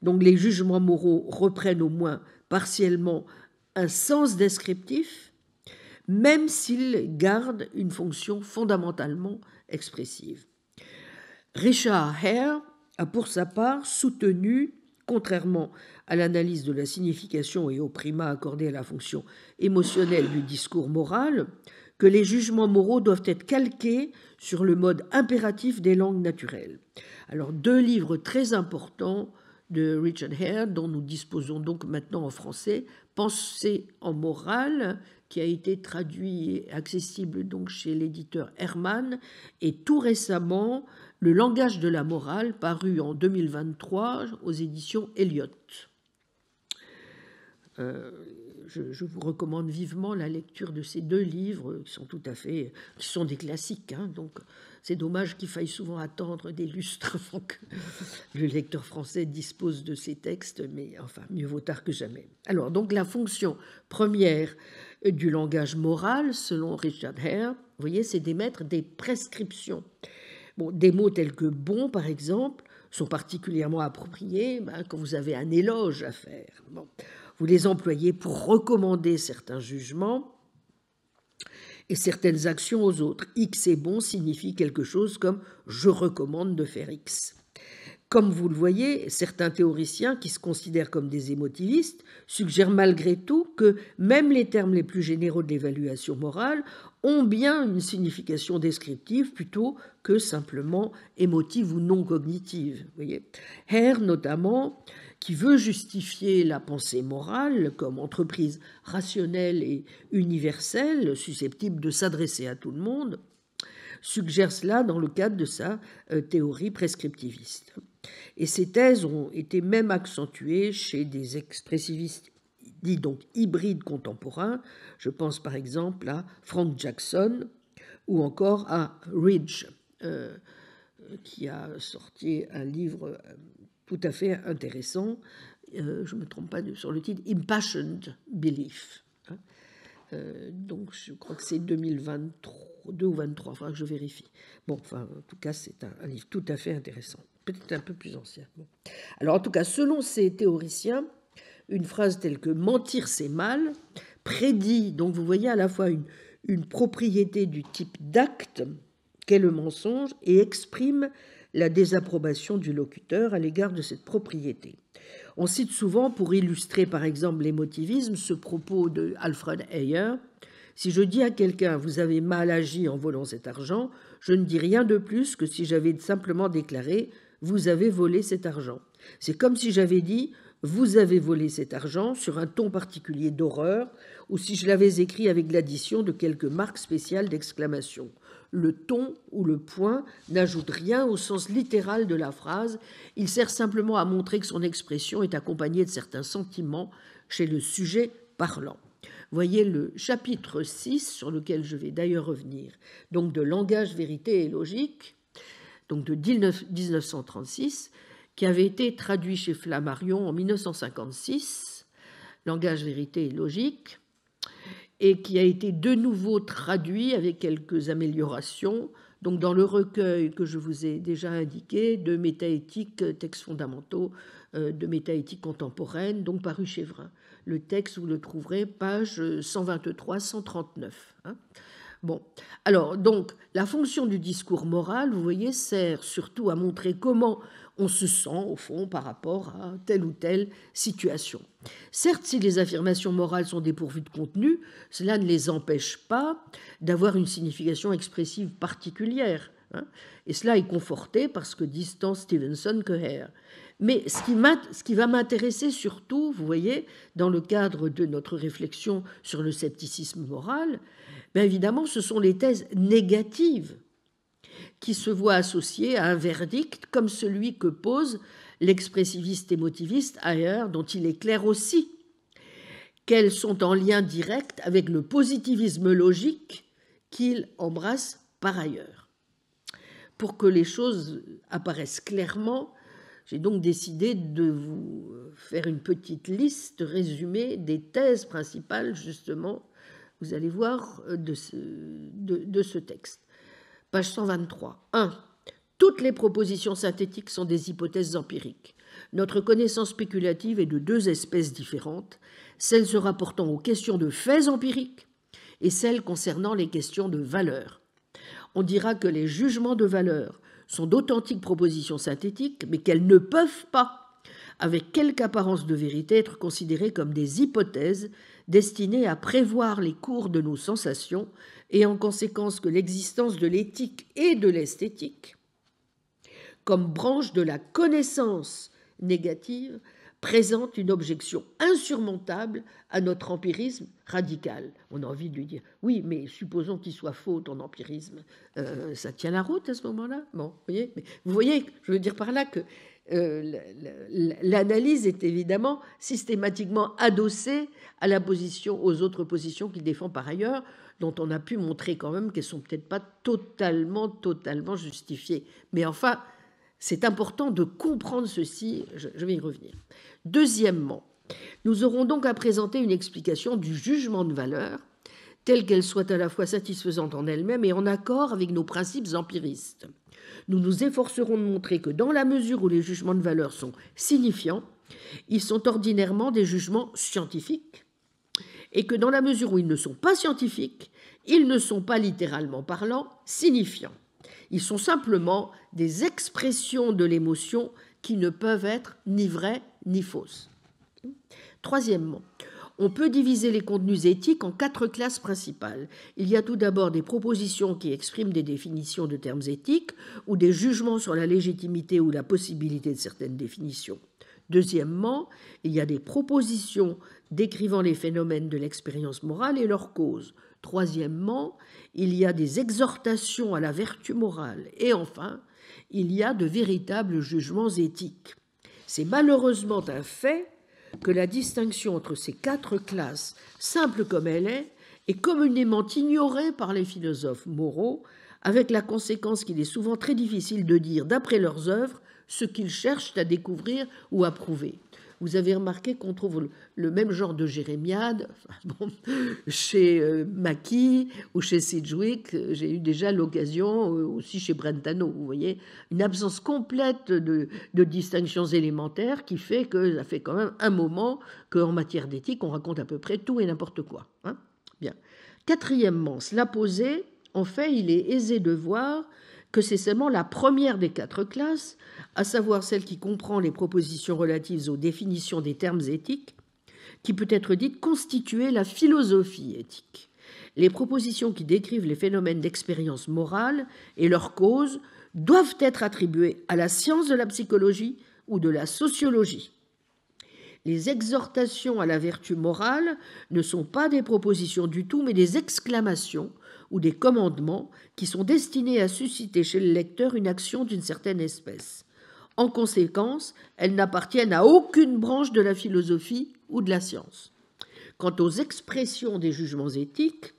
[SPEAKER 1] Donc les jugements moraux reprennent au moins partiellement un sens descriptif, même s'ils gardent une fonction fondamentalement expressive. Richard Hare a pour sa part soutenu, contrairement à l'analyse de la signification et au primat accordé à la fonction émotionnelle du discours moral, que les jugements moraux doivent être calqués sur le mode impératif des langues naturelles. Alors, deux livres très importants de Richard Hare, dont nous disposons donc maintenant en français, Pensée en morale, qui a été traduit et accessible donc chez l'éditeur Hermann, et tout récemment, Le langage de la morale, paru en 2023 aux éditions Eliott. Je vous recommande vivement la lecture de ces deux livres qui sont qui sont des classiques, donc C'est dommage qu'il faille souvent attendre des lustres avant que le lecteur français dispose de ces textes, mais enfin, mieux vaut tard que jamais. Alors, donc, la fonction première du langage moral, selon Richard Hare, vous voyez, c'est d'émettre des prescriptions. Bon, des mots tels que « bon », par exemple, sont particulièrement appropriés quand vous avez un éloge à faire. Bon, vous les employez pour recommander certains jugements et certaines actions aux autres. X est bon signifie quelque chose comme « je recommande de faire X ». Comme vous le voyez, certains théoriciens qui se considèrent comme des émotivistes suggèrent malgré tout que même les termes les plus généraux de l'évaluation morale ont bien une signification descriptive plutôt que simplement émotive ou non cognitive. Vous voyez. Hare, notamment, qui veut justifier la pensée morale comme entreprise rationnelle et universelle, susceptible de s'adresser à tout le monde, suggère cela dans le cadre de sa théorie prescriptiviste. Et ces thèses ont été même accentuées chez des expressivistes dits donc hybrides contemporains. Je pense par exemple à Frank Jackson ou encore à Ridge, qui a sorti un livre tout à fait intéressant, je ne me trompe pas sur le titre, Impassioned Belief. Donc je crois que c'est 2023, 2 ou 23, il faudra que je vérifie. Bon, enfin, en tout cas, c'est un livre tout à fait intéressant, peut-être un peu plus ancien. Bon. Alors, en tout cas, selon ces théoriciens, une phrase telle que « mentir, c'est mal » prédit, donc vous voyez, à la fois une propriété du type d'acte qu'est le mensonge et exprime la désapprobation du locuteur à l'égard de cette propriété. On cite souvent, pour illustrer par exemple l'émotivisme, ce propos de Alfred Heyer. Si je dis à quelqu'un « vous avez mal agi en volant cet argent », je ne dis rien de plus que si j'avais simplement déclaré « vous avez volé cet argent ». C'est comme si j'avais dit « vous avez volé cet argent » sur un ton particulier d'horreur ou si je l'avais écrit avec l'addition de quelques marques spéciales d'exclamation. Le ton ou le point n'ajoute rien au sens littéral de la phrase, il sert simplement à montrer que son expression est accompagnée de certains sentiments chez le sujet parlant. Voyez le chapitre 6, sur lequel je vais d'ailleurs revenir, donc de Langage, vérité et logique, donc de 1936, qui avait été traduit chez Flammarion en 1956, Langage, vérité et logique, et qui a été de nouveau traduit avec quelques améliorations, donc dans le recueil que je vous ai déjà indiqué de métaéthique, textes fondamentaux de métaéthique contemporaine, donc paru chez Vrin. Le texte, vous le trouverez, page 123-139. Bon, alors, donc, la fonction du discours moral, vous voyez, sert surtout à montrer comment on se sent, au fond, par rapport à telle ou telle situation. Certes, si les affirmations morales sont dépourvues de contenu, cela ne les empêche pas d'avoir une signification expressive particulière. Et cela est conforté par ce que disent tant Stevenson que Hare. Mais ce qui va m'intéresser surtout, vous voyez, dans le cadre de notre réflexion sur le scepticisme moral, bien évidemment, ce sont les thèses négatives qui se voient associées à un verdict comme celui que pose l'expressiviste émotiviste Heyer, dont il est clair aussi qu'elles sont en lien direct avec le positivisme logique qu'il embrasse par ailleurs. Pour que les choses apparaissent clairement, j'ai donc décidé de vous faire une petite liste résumée des thèses principales, justement, vous allez voir, de ce texte. Page 123. 1. Toutes les propositions synthétiques sont des hypothèses empiriques. Notre connaissance spéculative est de deux espèces différentes, celle se rapportant aux questions de faits empiriques et celle concernant les questions de valeur. On dira que les jugements de valeur sont d'authentiques propositions synthétiques, mais qu'elles ne peuvent pas, avec quelque apparence de vérité, être considérées comme des hypothèses destinées à prévoir les cours de nos sensations et en conséquence que l'existence de l'éthique et de l'esthétique, comme branche de la connaissance négative, présente une objection insurmontable à notre empirisme radical. On a envie de lui dire, oui, mais supposons qu'il soit faux, ton empirisme, ça tient la route à ce moment-là. Bon, vous voyez, je veux dire par là que l'analyse est évidemment systématiquement adossée à aux autres positions qu'il défend par ailleurs, dont on a pu montrer quand même qu'elles ne sont peut-être pas totalement justifiées. Mais enfin, c'est important de comprendre ceci, je vais y revenir. Deuxièmement, nous aurons donc à présenter une explication du jugement de valeur, telle qu'elle soit à la fois satisfaisante en elle-même et en accord avec nos principes empiristes. Nous nous efforcerons de montrer que dans la mesure où les jugements de valeur sont signifiants, ils sont ordinairement des jugements scientifiques, et que dans la mesure où ils ne sont pas scientifiques, ils ne sont pas littéralement parlant signifiants. Ils sont simplement des expressions de l'émotion qui ne peuvent être ni vraies ni fausses. Troisièmement, on peut diviser les contenus éthiques en 4 classes principales. Il y a tout d'abord des propositions qui expriment des définitions de termes éthiques ou des jugements sur la légitimité ou la possibilité de certaines définitions. Deuxièmement, il y a des propositions décrivant les phénomènes de l'expérience morale et leurs causes. Troisièmement, il y a des exhortations à la vertu morale. Et enfin, il y a de véritables jugements éthiques. C'est malheureusement un fait que la distinction entre ces 4 classes, simple comme elle est communément ignorée par les philosophes moraux, avec la conséquence qu'il est souvent très difficile de dire, d'après leurs œuvres, ce qu'ils cherchent à découvrir ou à prouver. Vous avez remarqué qu'on trouve le même genre de jérémiade chez Mackie ou chez Sidgwick. J'ai eu déjà l'occasion aussi chez Brentano. Vous voyez, une absence complète de distinctions élémentaires qui fait que ça fait quand même un moment qu'en matière d'éthique, on raconte à peu près tout et n'importe quoi. Hein. Bien. Quatrièmement, cela posé, en fait, il est aisé de voir que c'est seulement la première des 4 classes, à savoir celle qui comprend les propositions relatives aux définitions des termes éthiques, qui peut être dite constituer la philosophie éthique. Les propositions qui décrivent les phénomènes d'expérience morale et leurs causes doivent être attribuées à la science de la psychologie ou de la sociologie. Les exhortations à la vertu morale ne sont pas des propositions du tout, mais des exclamations ou des commandements qui sont destinés à susciter chez le lecteur une action d'une certaine espèce. En conséquence, elles n'appartiennent à aucune branche de la philosophie ou de la science. Quant aux expressions des jugements éthiques,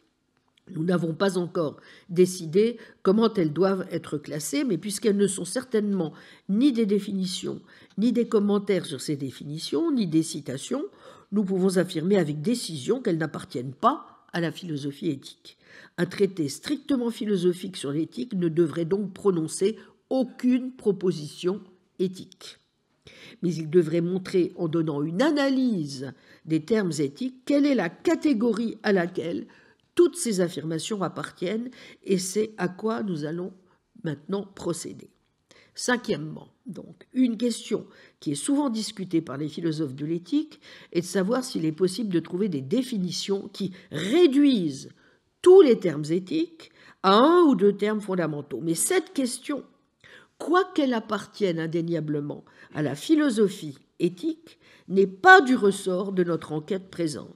[SPEAKER 1] nous n'avons pas encore décidé comment elles doivent être classées, mais puisqu'elles ne sont certainement ni des définitions, ni des commentaires sur ces définitions, ni des citations, nous pouvons affirmer avec décision qu'elles n'appartiennent pas à la philosophie éthique. Un traité strictement philosophique sur l'éthique ne devrait donc prononcer aucune proposition éthique. Mais il devrait montrer, en donnant une analyse des termes éthiques, quelle est la catégorie à laquelle toutes ces affirmations appartiennent, et c'est à quoi nous allons maintenant procéder. Cinquièmement, donc, une question qui est souvent discutée par les philosophes de l'éthique est de savoir s'il est possible de trouver des définitions qui réduisent tous les termes éthiques à 1 ou 2 termes fondamentaux. Mais cette question, quoiqu'elle appartienne indéniablement à la philosophie éthique, n'est pas du ressort de notre enquête présente.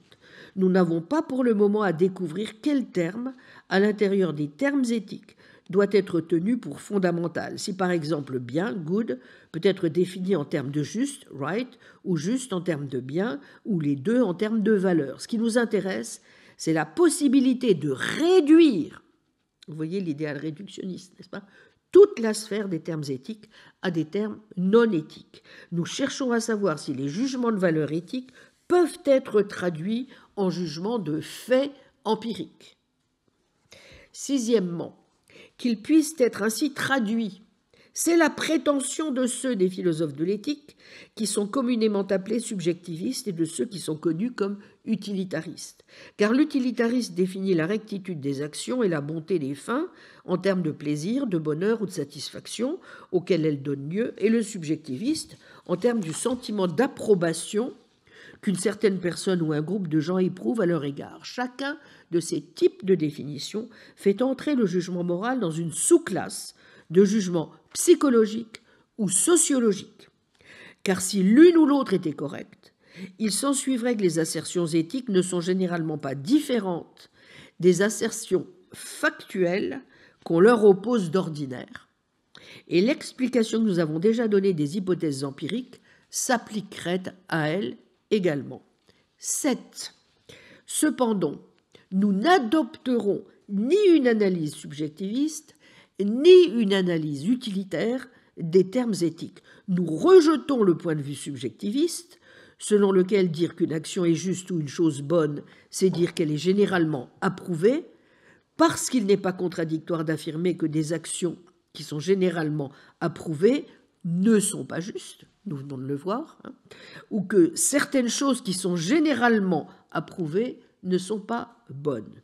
[SPEAKER 1] Nous n'avons pas pour le moment à découvrir quel terme, à l'intérieur des termes éthiques, doit être tenu pour fondamental. Si par exemple bien, good, peut être défini en termes de juste, right, ou juste en termes de bien, ou les deux en termes de valeur. Ce qui nous intéresse, c'est la possibilité de réduire, vous voyez l'idéal réductionniste, n'est-ce pas, toute la sphère des termes éthiques à des termes non éthiques. Nous cherchons à savoir si les jugements de valeur éthique peuvent être traduits en jugements de faits empiriques. Sixièmement, qu'ils puissent être ainsi traduits. C'est la prétention de ceux des philosophes de l'éthique qui sont communément appelés subjectivistes et de ceux qui sont connus comme utilitaristes. Car l'utilitariste définit la rectitude des actions et la bonté des fins en termes de plaisir, de bonheur ou de satisfaction auxquels elles donnent lieu, et le subjectiviste en termes du sentiment d'approbation qu'une certaine personne ou un groupe de gens éprouvent à leur égard. Chacun de ces types de définitions fait entrer le jugement moral dans une sous-classe de jugement psychologique ou sociologique. Car si l'une ou l'autre était correcte, il s'ensuivrait que les assertions éthiques ne sont généralement pas différentes des assertions factuelles qu'on leur oppose d'ordinaire, Et l'explication que nous avons déjà donnée des hypothèses empiriques s'appliquerait à elles également. 7. Cependant, nous n'adopterons ni une analyse subjectiviste, ni une analyse utilitaire des termes éthiques. Nous rejetons le point de vue subjectiviste, selon lequel dire qu'une action est juste ou une chose bonne, c'est dire qu'elle est généralement approuvée, parce qu'il n'est pas contradictoire d'affirmer que des actions qui sont généralement approuvées ne sont pas justes, nous venons de le voir, ou que certaines choses qui sont généralement approuvées ne sont pas bonnes.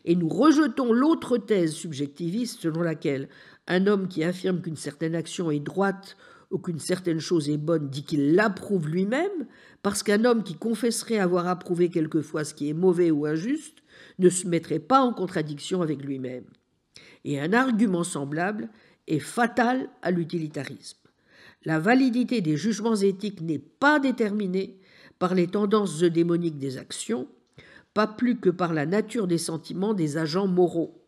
[SPEAKER 1] Et nous rejetons l'autre thèse subjectiviste selon laquelle un homme qui affirme qu'une certaine action est droite ou qu'une certaine chose est bonne dit qu'il l'approuve lui-même, parce qu'un homme qui confesserait avoir approuvé quelquefois ce qui est mauvais ou injuste ne se mettrait pas en contradiction avec lui-même. Et un argument semblable est fatal à l'utilitarisme. La validité des jugements éthiques n'est pas déterminée par les tendances eudémoniques des actions, pas plus que par la nature des sentiments des agents moraux,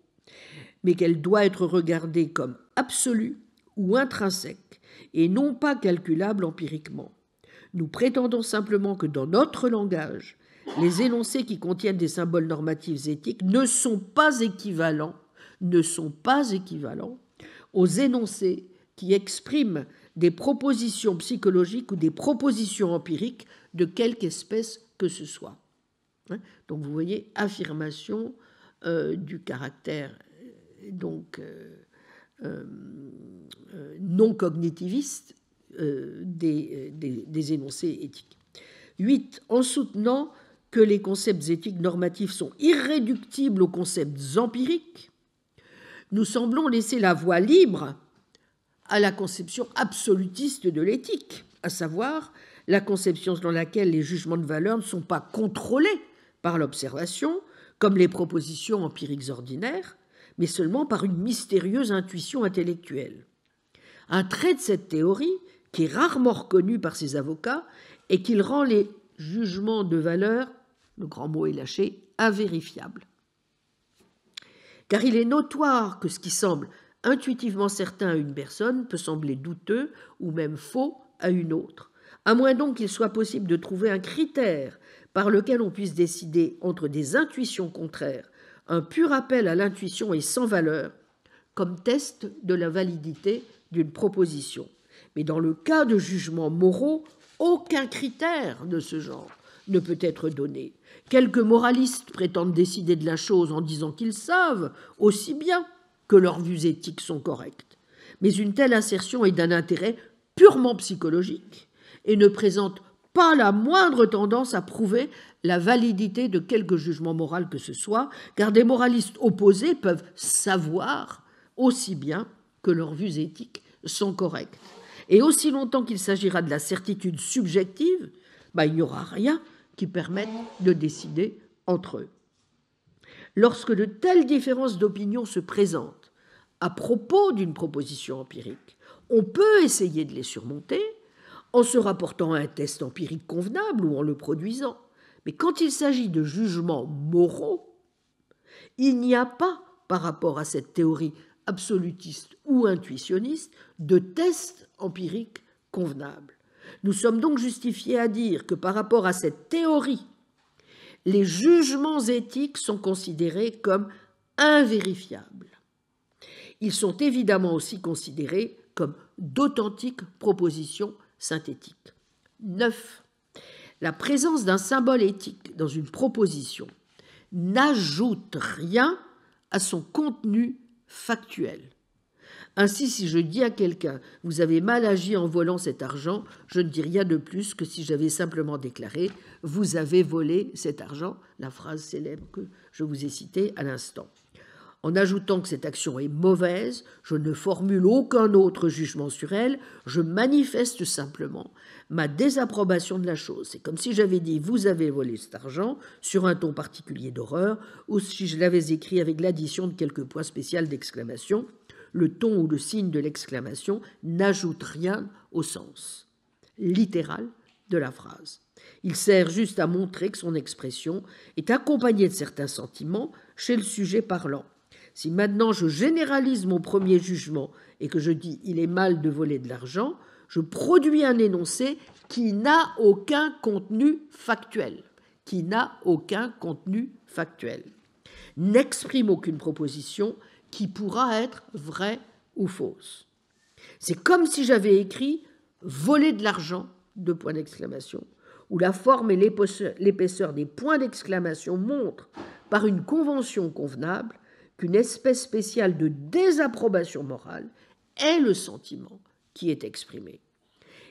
[SPEAKER 1] mais qu'elle doit être regardée comme absolue ou intrinsèque, et non pas calculable empiriquement. Nous prétendons simplement que dans notre langage, les énoncés qui contiennent des symboles normatifs éthiques ne sont pas équivalents aux énoncés qui expriment des propositions psychologiques ou des propositions empiriques de quelque espèce que ce soit. Donc vous voyez, affirmation du caractère non cognitiviste des énoncés éthiques. 8. En soutenant que les concepts éthiques normatifs sont irréductibles aux concepts empiriques, nous semblons laisser la voie libre à la conception absolutiste de l'éthique, à savoir la conception selon laquelle les jugements de valeur ne sont pas contrôlés par l'observation, comme les propositions empiriques ordinaires, mais seulement par une mystérieuse intuition intellectuelle. Un trait de cette théorie, qui est rarement reconnu par ses avocats, est qu'il rend les jugements de valeur, le grand mot est lâché, invérifiables. Car il est notoire que ce qui semble intuitivement certain à une personne peut sembler douteux ou même faux à une autre, à moins donc qu'il soit possible de trouver un critère par lequel on puisse décider entre des intuitions contraires. Un pur appel à l'intuition est sans valeur comme test de la validité d'une proposition. Mais dans le cas de jugements moraux, aucun critère de ce genre ne peut être donné. Quelques moralistes prétendent décider de la chose en disant qu'ils savent aussi bien que leurs vues éthiques sont correctes. Mais une telle assertion est d'un intérêt purement psychologique et ne présente pas la moindre tendance à prouver la validité de quelque jugement moral que ce soit, car des moralistes opposés peuvent savoir aussi bien que leurs vues éthiques sont correctes. Et aussi longtemps qu'il s'agira de la certitude subjective, il n'y aura rien qui permette de décider entre eux. Lorsque de telles différences d'opinion se présentent à propos d'une proposition empirique, on peut essayer de les surmonter en se rapportant à un test empirique convenable ou en le produisant. Mais quand il s'agit de jugements moraux, il n'y a pas, par rapport à cette théorie absolutiste ou intuitionniste, de test empirique convenable. Nous sommes donc justifiés à dire que par rapport à cette théorie, les jugements éthiques sont considérés comme invérifiables. Ils sont évidemment aussi considérés comme d'authentiques propositions synthétiques. 9. La présence d'un symbole éthique dans une proposition n'ajoute rien à son contenu factuel. Ainsi, si je dis à quelqu'un « vous avez mal agi en volant cet argent », je ne dis rien de plus que si j'avais simplement déclaré « vous avez volé cet argent », la phrase célèbre que je vous ai citée à l'instant. En ajoutant que cette action est mauvaise, je ne formule aucun autre jugement sur elle, je manifeste simplement ma désapprobation de la chose. C'est comme si j'avais dit « vous avez volé cet argent » sur un ton particulier d'horreur, ou si je l'avais écrit avec l'addition de quelques points spéciaux d'exclamation. Le ton ou le signe de l'exclamation n'ajoute rien au sens littéral de la phrase. Il sert juste à montrer que son expression est accompagnée de certains sentiments chez le sujet parlant. Si maintenant je généralise mon premier jugement et que je dis « il est mal de voler de l'argent », je produis un énoncé qui n'a aucun contenu factuel, n'exprime aucune proposition qui pourra être vraie ou fausse. C'est comme si j'avais écrit « voler de l'argent », où la forme et l'épaisseur des points d'exclamation montrent, par une convention convenable, qu'une espèce spéciale de désapprobation morale est le sentiment qui est exprimé.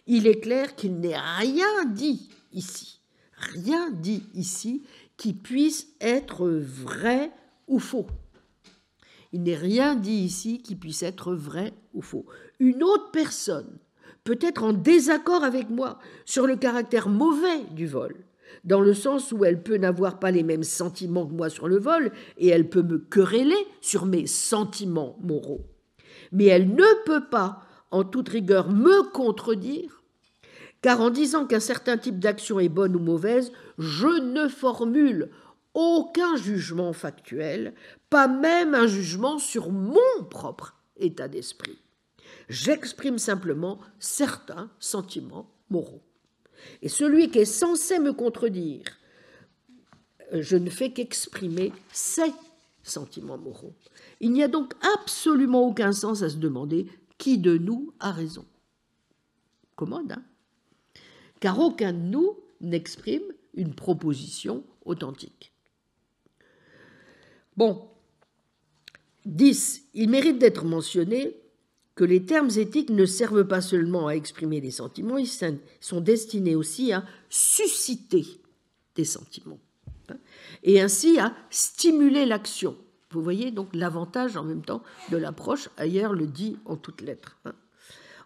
[SPEAKER 1] Il est clair qu'il n'est rien dit ici qui puisse être vrai ou faux. Une autre personne peut être en désaccord avec moi sur le caractère mauvais du vol, dans le sens où elle peut n'avoir pas les mêmes sentiments que moi sur le vol et elle peut me quereller sur mes sentiments moraux. Mais elle ne peut pas, en toute rigueur, me contredire, car en disant qu'un certain type d'action est bonne ou mauvaise, je ne formule aucun jugement factuel, pas même un jugement sur mon propre état d'esprit. J'exprime simplement certains sentiments moraux. Et celui qui est censé me contredire, je ne fais qu'exprimer ses sentiments moraux. Il n'y a donc absolument aucun sens à se demander qui de nous a raison. Commode, hein ? Car aucun de nous n'exprime une proposition authentique. Bon, 10. Il mérite d'être mentionné que les termes éthiques ne servent pas seulement à exprimer des sentiments, ils sont destinés aussi à susciter des sentiments, hein, et ainsi à stimuler l'action. Vous voyez donc l'avantage en même temps de l'approche, ailleurs le dit en toutes lettres. Hein.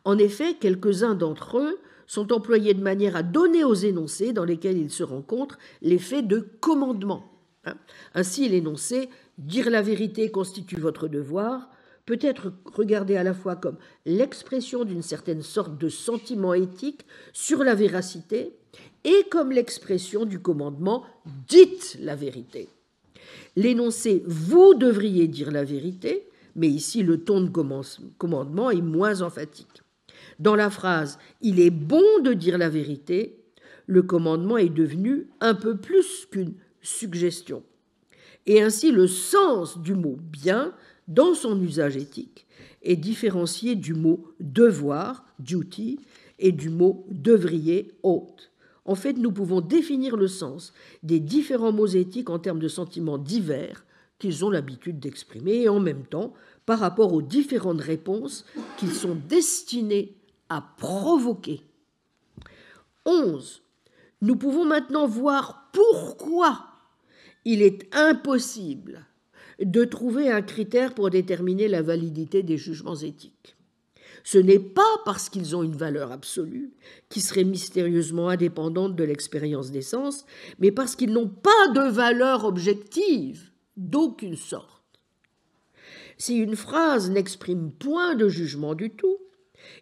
[SPEAKER 1] En effet, quelques-uns d'entre eux sont employés de manière à donner aux énoncés dans lesquels ils se rencontrent l'effet de commandement. Hein. Ainsi, l'énoncé « dire la vérité constitue votre devoir » peut être regardé à la fois comme l'expression d'une certaine sorte de sentiment éthique sur la véracité et comme l'expression du commandement « dites la vérité ». L'énoncé « vous devriez dire la vérité », mais ici le ton de commandement est moins emphatique. Dans la phrase « il est bon de dire la vérité », le commandement est devenu un peu plus qu'une suggestion. Et ainsi le sens du mot « bien » dans son usage éthique est différencié du mot « devoir » duty et du mot « devrier » ought. En fait, nous pouvons définir le sens des différents mots éthiques en termes de sentiments divers qu'ils ont l'habitude d'exprimer et en même temps par rapport aux différentes réponses qu'ils sont destinés à provoquer. 11. Nous pouvons maintenant voir pourquoi il est impossible de trouver un critère pour déterminer la validité des jugements éthiques. Ce n'est pas parce qu'ils ont une valeur absolue, qui serait mystérieusement indépendante de l'expérience des sens, mais parce qu'ils n'ont pas de valeur objective d'aucune sorte. Si une phrase n'exprime point de jugement du tout,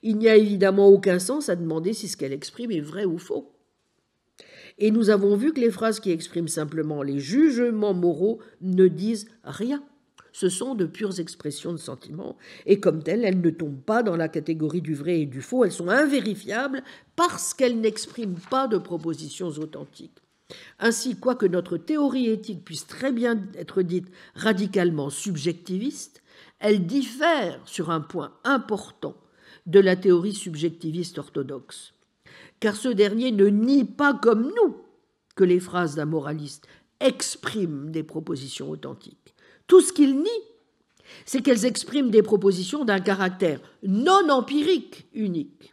[SPEAKER 1] il n'y a évidemment aucun sens à demander si ce qu'elle exprime est vrai ou faux. Et nous avons vu que les phrases qui expriment simplement les jugements moraux ne disent rien. Ce sont de pures expressions de sentiments, et comme telles, elles ne tombent pas dans la catégorie du vrai et du faux, elles sont invérifiables parce qu'elles n'expriment pas de propositions authentiques. Ainsi, quoique notre théorie éthique puisse très bien être dite radicalement subjectiviste, elle diffère sur un point important de la théorie subjectiviste orthodoxe. Car ce dernier ne nie pas comme nous que les phrases d'un moraliste expriment des propositions authentiques. Tout ce qu'il nie, c'est qu'elles expriment des propositions d'un caractère non empirique unique.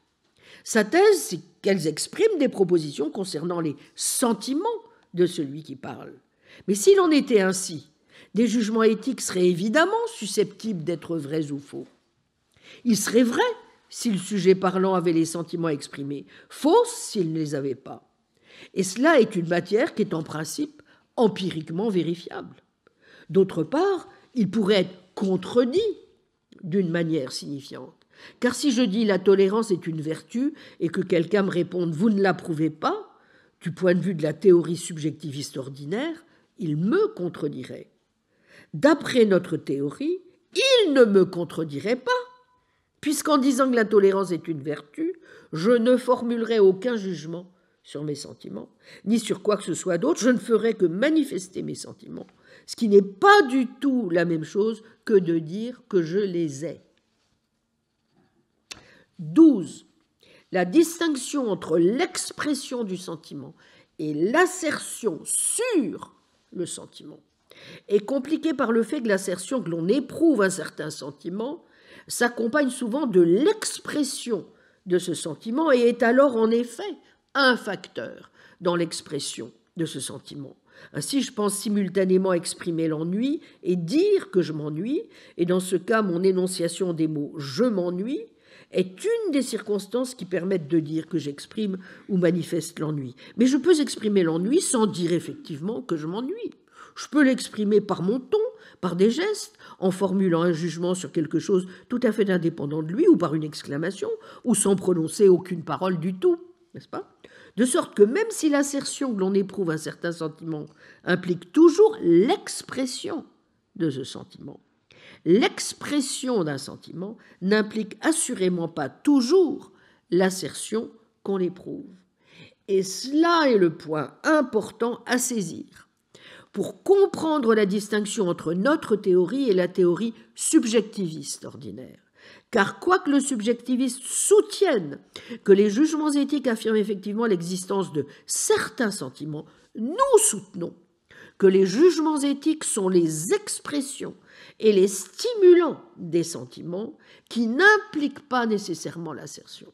[SPEAKER 1] Sa thèse, c'est qu'elles expriment des propositions concernant les sentiments de celui qui parle. Mais s'il en était ainsi, des jugements éthiques seraient évidemment susceptibles d'être vrais ou faux. Il serait vrai si le sujet parlant avait les sentiments exprimés, faux s'il ne les avait pas. Et cela est une matière qui est en principe empiriquement vérifiable. D'autre part, il pourrait être contredit d'une manière signifiante. Car si je dis la tolérance est une vertu et que quelqu'un me réponde vous ne l'approuvez pas, du point de vue de la théorie subjectiviste ordinaire, il me contredirait. D'après notre théorie, il ne me contredirait pas, puisqu'en disant que la tolérance est une vertu, je ne formulerai aucun jugement sur mes sentiments, ni sur quoi que ce soit d'autre, je ne ferai que manifester mes sentiments, ce qui n'est pas du tout la même chose que de dire que je les ai. 12. La distinction entre l'expression du sentiment et l'assertion sur le sentiment est compliquée par le fait que l'assertion que l'on éprouve un certain sentiment s'accompagne souvent de l'expression de ce sentiment et est alors en effet un facteur dans l'expression de ce sentiment. Ainsi, je pense simultanément exprimer l'ennui et dire que je m'ennuie, et dans ce cas, mon énonciation des mots « je m'ennuie » est une des circonstances qui permettent de dire que j'exprime ou manifeste l'ennui. Mais je peux exprimer l'ennui sans dire effectivement que je m'ennuie. Je peux l'exprimer par mon ton, par des gestes, en formulant un jugement sur quelque chose tout à fait indépendant de lui, ou par une exclamation, ou sans prononcer aucune parole du tout, n'est-ce pas ? De sorte que même si l'assertion que l'on éprouve un certain sentiment implique toujours l'expression de ce sentiment, l'expression d'un sentiment n'implique assurément pas toujours l'assertion qu'on éprouve. Et cela est le point important à saisir pour comprendre la distinction entre notre théorie et la théorie subjectiviste ordinaire. Car quoique le subjectiviste soutienne que les jugements éthiques affirment effectivement l'existence de certains sentiments, nous soutenons que les jugements éthiques sont les expressions et les stimulants des sentiments qui n'impliquent pas nécessairement l'assertion.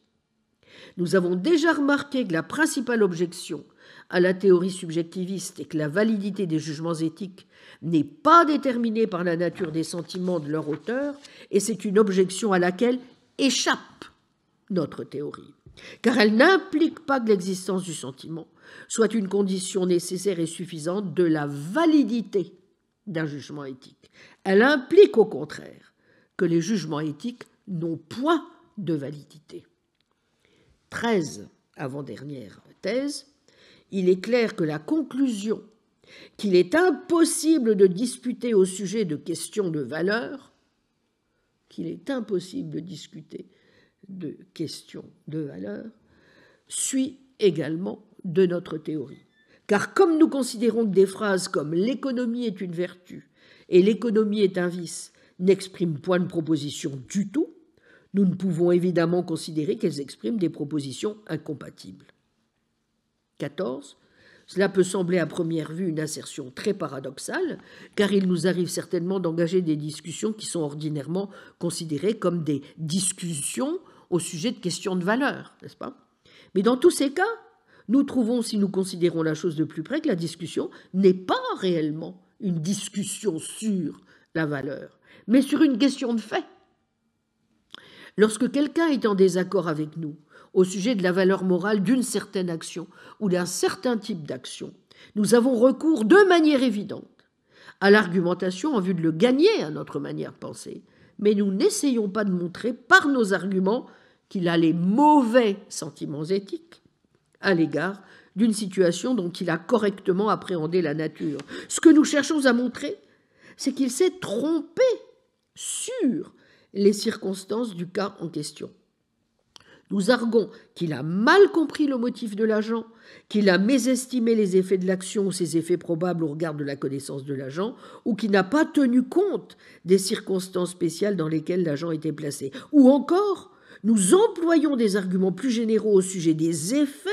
[SPEAKER 1] Nous avons déjà remarqué que la principale objection à la théorie subjectiviste est que la validité des jugements éthiques n'est pas déterminée par la nature des sentiments de leur auteur, et c'est une objection à laquelle échappe notre théorie, car elle n'implique pas que l'existence du sentiment soit une condition nécessaire et suffisante de la validité d'un jugement éthique. Elle implique au contraire que les jugements éthiques n'ont point de validité. 13, avant-dernière thèse, il est clair que la conclusion qu'il est impossible de discuter au sujet de questions de valeur, suit également de notre théorie. Car comme nous considérons que des phrases comme « l'économie est une vertu » et « l'économie est un vice » n'expriment point de proposition du tout, nous ne pouvons évidemment considérer qu'elles expriment des propositions incompatibles. 14. Cela peut sembler à première vue une assertion très paradoxale, car il nous arrive certainement d'engager des discussions qui sont ordinairement considérées comme des discussions au sujet de questions de valeur, n'est-ce pas ? Mais dans tous ces cas, nous trouvons, si nous considérons la chose de plus près, que la discussion n'est pas réellement une discussion sur la valeur, mais sur une question de fait. Lorsque quelqu'un est en désaccord avec nous au sujet de la valeur morale d'une certaine action ou d'un certain type d'action, nous avons recours de manière évidente à l'argumentation en vue de le gagner à notre manière de penser, mais nous n'essayons pas de montrer par nos arguments qu'il a les mauvais sentiments éthiques à l'égard d'une situation dont il a correctement appréhendé la nature. Ce que nous cherchons à montrer, c'est qu'il s'est trompé sur les circonstances du cas en question. Nous arguons qu'il a mal compris le motif de l'agent, qu'il a mésestimé les effets de l'action ou ses effets probables au regard de la connaissance de l'agent, ou qu'il n'a pas tenu compte des circonstances spéciales dans lesquelles l'agent était placé. Ou encore, nous employons des arguments plus généraux au sujet des effets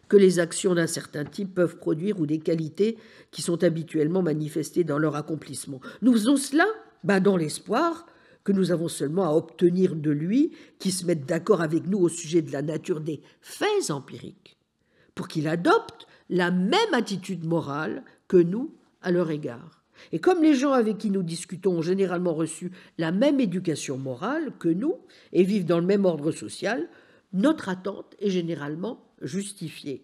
[SPEAKER 1] que les actions d'un certain type peuvent produire ou des qualités qui sont habituellement manifestées dans leur accomplissement. Nous faisons cela dans l'espoir que nous avons seulement à obtenir de lui qu'il se mette d'accord avec nous au sujet de la nature des faits empiriques, pour qu'il adopte la même attitude morale que nous à leur égard. Et comme les gens avec qui nous discutons ont généralement reçu la même éducation morale que nous et vivent dans le même ordre social, notre attente est généralement justifiée.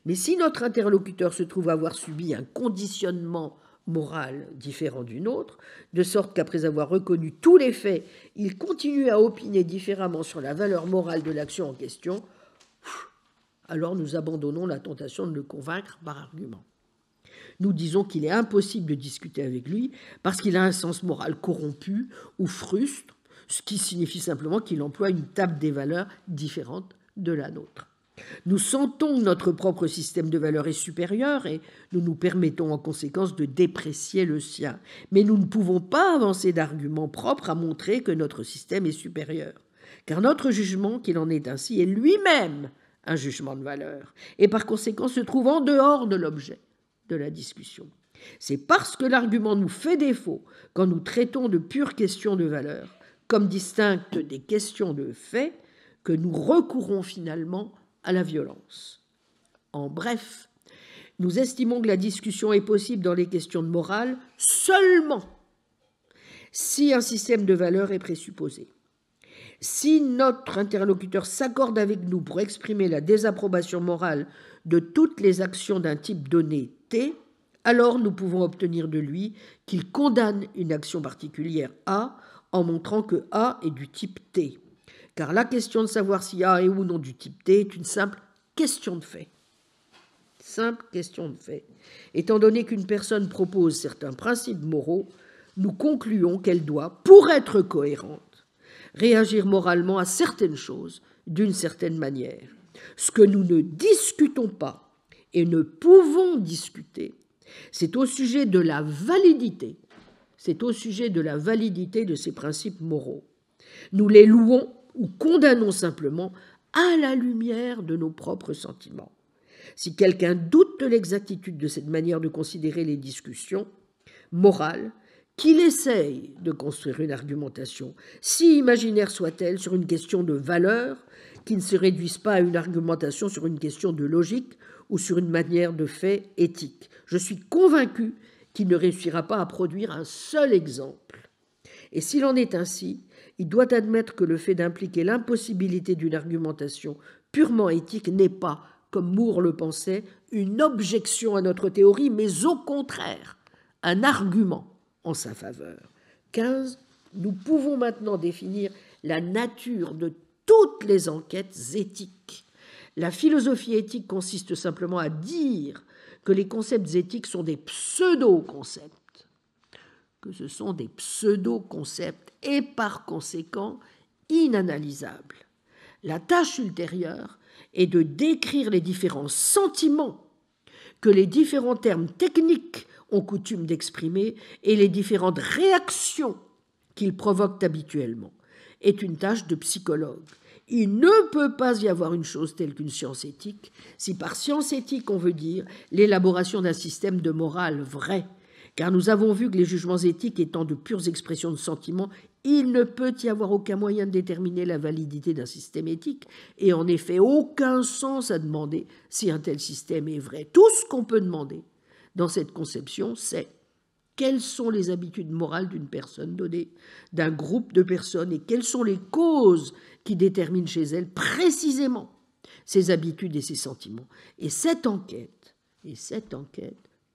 [SPEAKER 1] Mais si notre interlocuteur se trouve avoir subi un conditionnement moral différent du nôtre, de sorte qu'après avoir reconnu tous les faits, il continue à opiner différemment sur la valeur morale de l'action en question, alors nous abandonnons la tentation de le convaincre par argument. Nous disons qu'il est impossible de discuter avec lui parce qu'il a un sens moral corrompu ou frustre, ce qui signifie simplement qu'il emploie une table des valeurs différente de la nôtre. Nous sentons que notre propre système de valeurs est supérieur et nous nous permettons en conséquence de déprécier le sien. Mais nous ne pouvons pas avancer d'arguments propres à montrer que notre système est supérieur. Car notre jugement, qu'il en est ainsi, est lui-même un jugement de valeur et par conséquent se trouve en dehors de l'objet de la discussion. C'est parce que l'argument nous fait défaut quand nous traitons de pures questions de valeur, comme distinctes des questions de fait, que nous recourons finalement à la violence. En bref, nous estimons que la discussion est possible dans les questions de morale seulement si un système de valeurs est présupposé. Si notre interlocuteur s'accorde avec nous pour exprimer la désapprobation morale de toutes les actions d'un type donné T, alors nous pouvons obtenir de lui qu'il condamne une action particulière A en montrant que A est du type T. Car la question de savoir si A est ou non du type T est une simple question de fait. Simple question de fait. Étant donné qu'une personne propose certains principes moraux, nous concluons qu'elle doit, pour être cohérente, réagir moralement à certaines choses d'une certaine manière. Ce que nous ne discutons pas et ne pouvons discuter, c'est au sujet de la validité. C'est au sujet de la validité de ces principes moraux. Nous les louons ou condamnons simplement à la lumière de nos propres sentiments. Si quelqu'un doute de l'exactitude de cette manière de considérer les discussions morales, qu'il essaye de construire une argumentation, si imaginaire soit-elle, sur une question de valeur, qui ne se réduise pas à une argumentation sur une question de logique ou sur une manière de fait éthique. Je suis convaincu qu'il ne réussira pas à produire un seul exemple. Et s'il en est ainsi, il doit admettre que le fait d'impliquer l'impossibilité d'une argumentation purement éthique n'est pas, comme Moore le pensait, une objection à notre théorie, mais au contraire, un argument en sa faveur. 15. Nous pouvons maintenant définir la nature de toutes les enquêtes éthiques. La philosophie éthique consiste simplement à dire que les concepts éthiques sont des pseudo-concepts, que ce sont des pseudo-concepts et par conséquent inanalysables. La tâche ultérieure est de décrire les différents sentiments que les différents termes techniques ont coutume d'exprimer et les différentes réactions qu'ils provoquent habituellement. Est une tâche de psychologue. Il ne peut pas y avoir une chose telle qu'une science éthique si par science éthique on veut dire l'élaboration d'un système de morale vrai, car nous avons vu que les jugements éthiques étant de pures expressions de sentiments, il ne peut y avoir aucun moyen de déterminer la validité d'un système éthique et en effet aucun sens à demander si un tel système est vrai. Tout ce qu'on peut demander dans cette conception, c'est quelles sont les habitudes morales d'une personne donnée, d'un groupe de personnes, et quelles sont les causes qui déterminent chez elle précisément ses habitudes et ses sentiments. Et cette enquête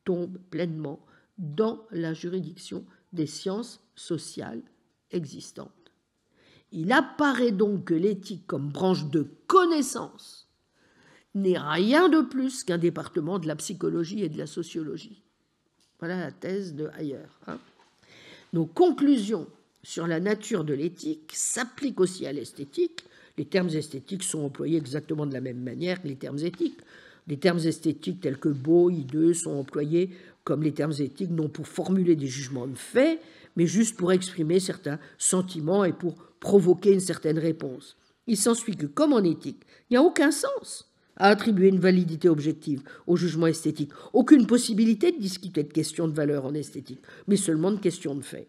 [SPEAKER 1] tombe pleinement dans la juridiction des sciences sociales existantes. Il apparaît donc que l'éthique comme branche de connaissance n'est rien de plus qu'un département de la psychologie et de la sociologie. Voilà la thèse de Heyer. Nos conclusions sur la nature de l'éthique s'appliquent aussi à l'esthétique. Les termes esthétiques sont employés exactement de la même manière que les termes éthiques. Les termes esthétiques tels que beau, hideux sont employés comme les termes éthiques, non pour formuler des jugements de fait, mais juste pour exprimer certains sentiments et pour provoquer une certaine réponse. Il s'ensuit que, comme en éthique, il n'y a aucun sens à attribuer une validité objective au jugement esthétique. Aucune possibilité de discuter de questions de valeur en esthétique, mais seulement de questions de fait.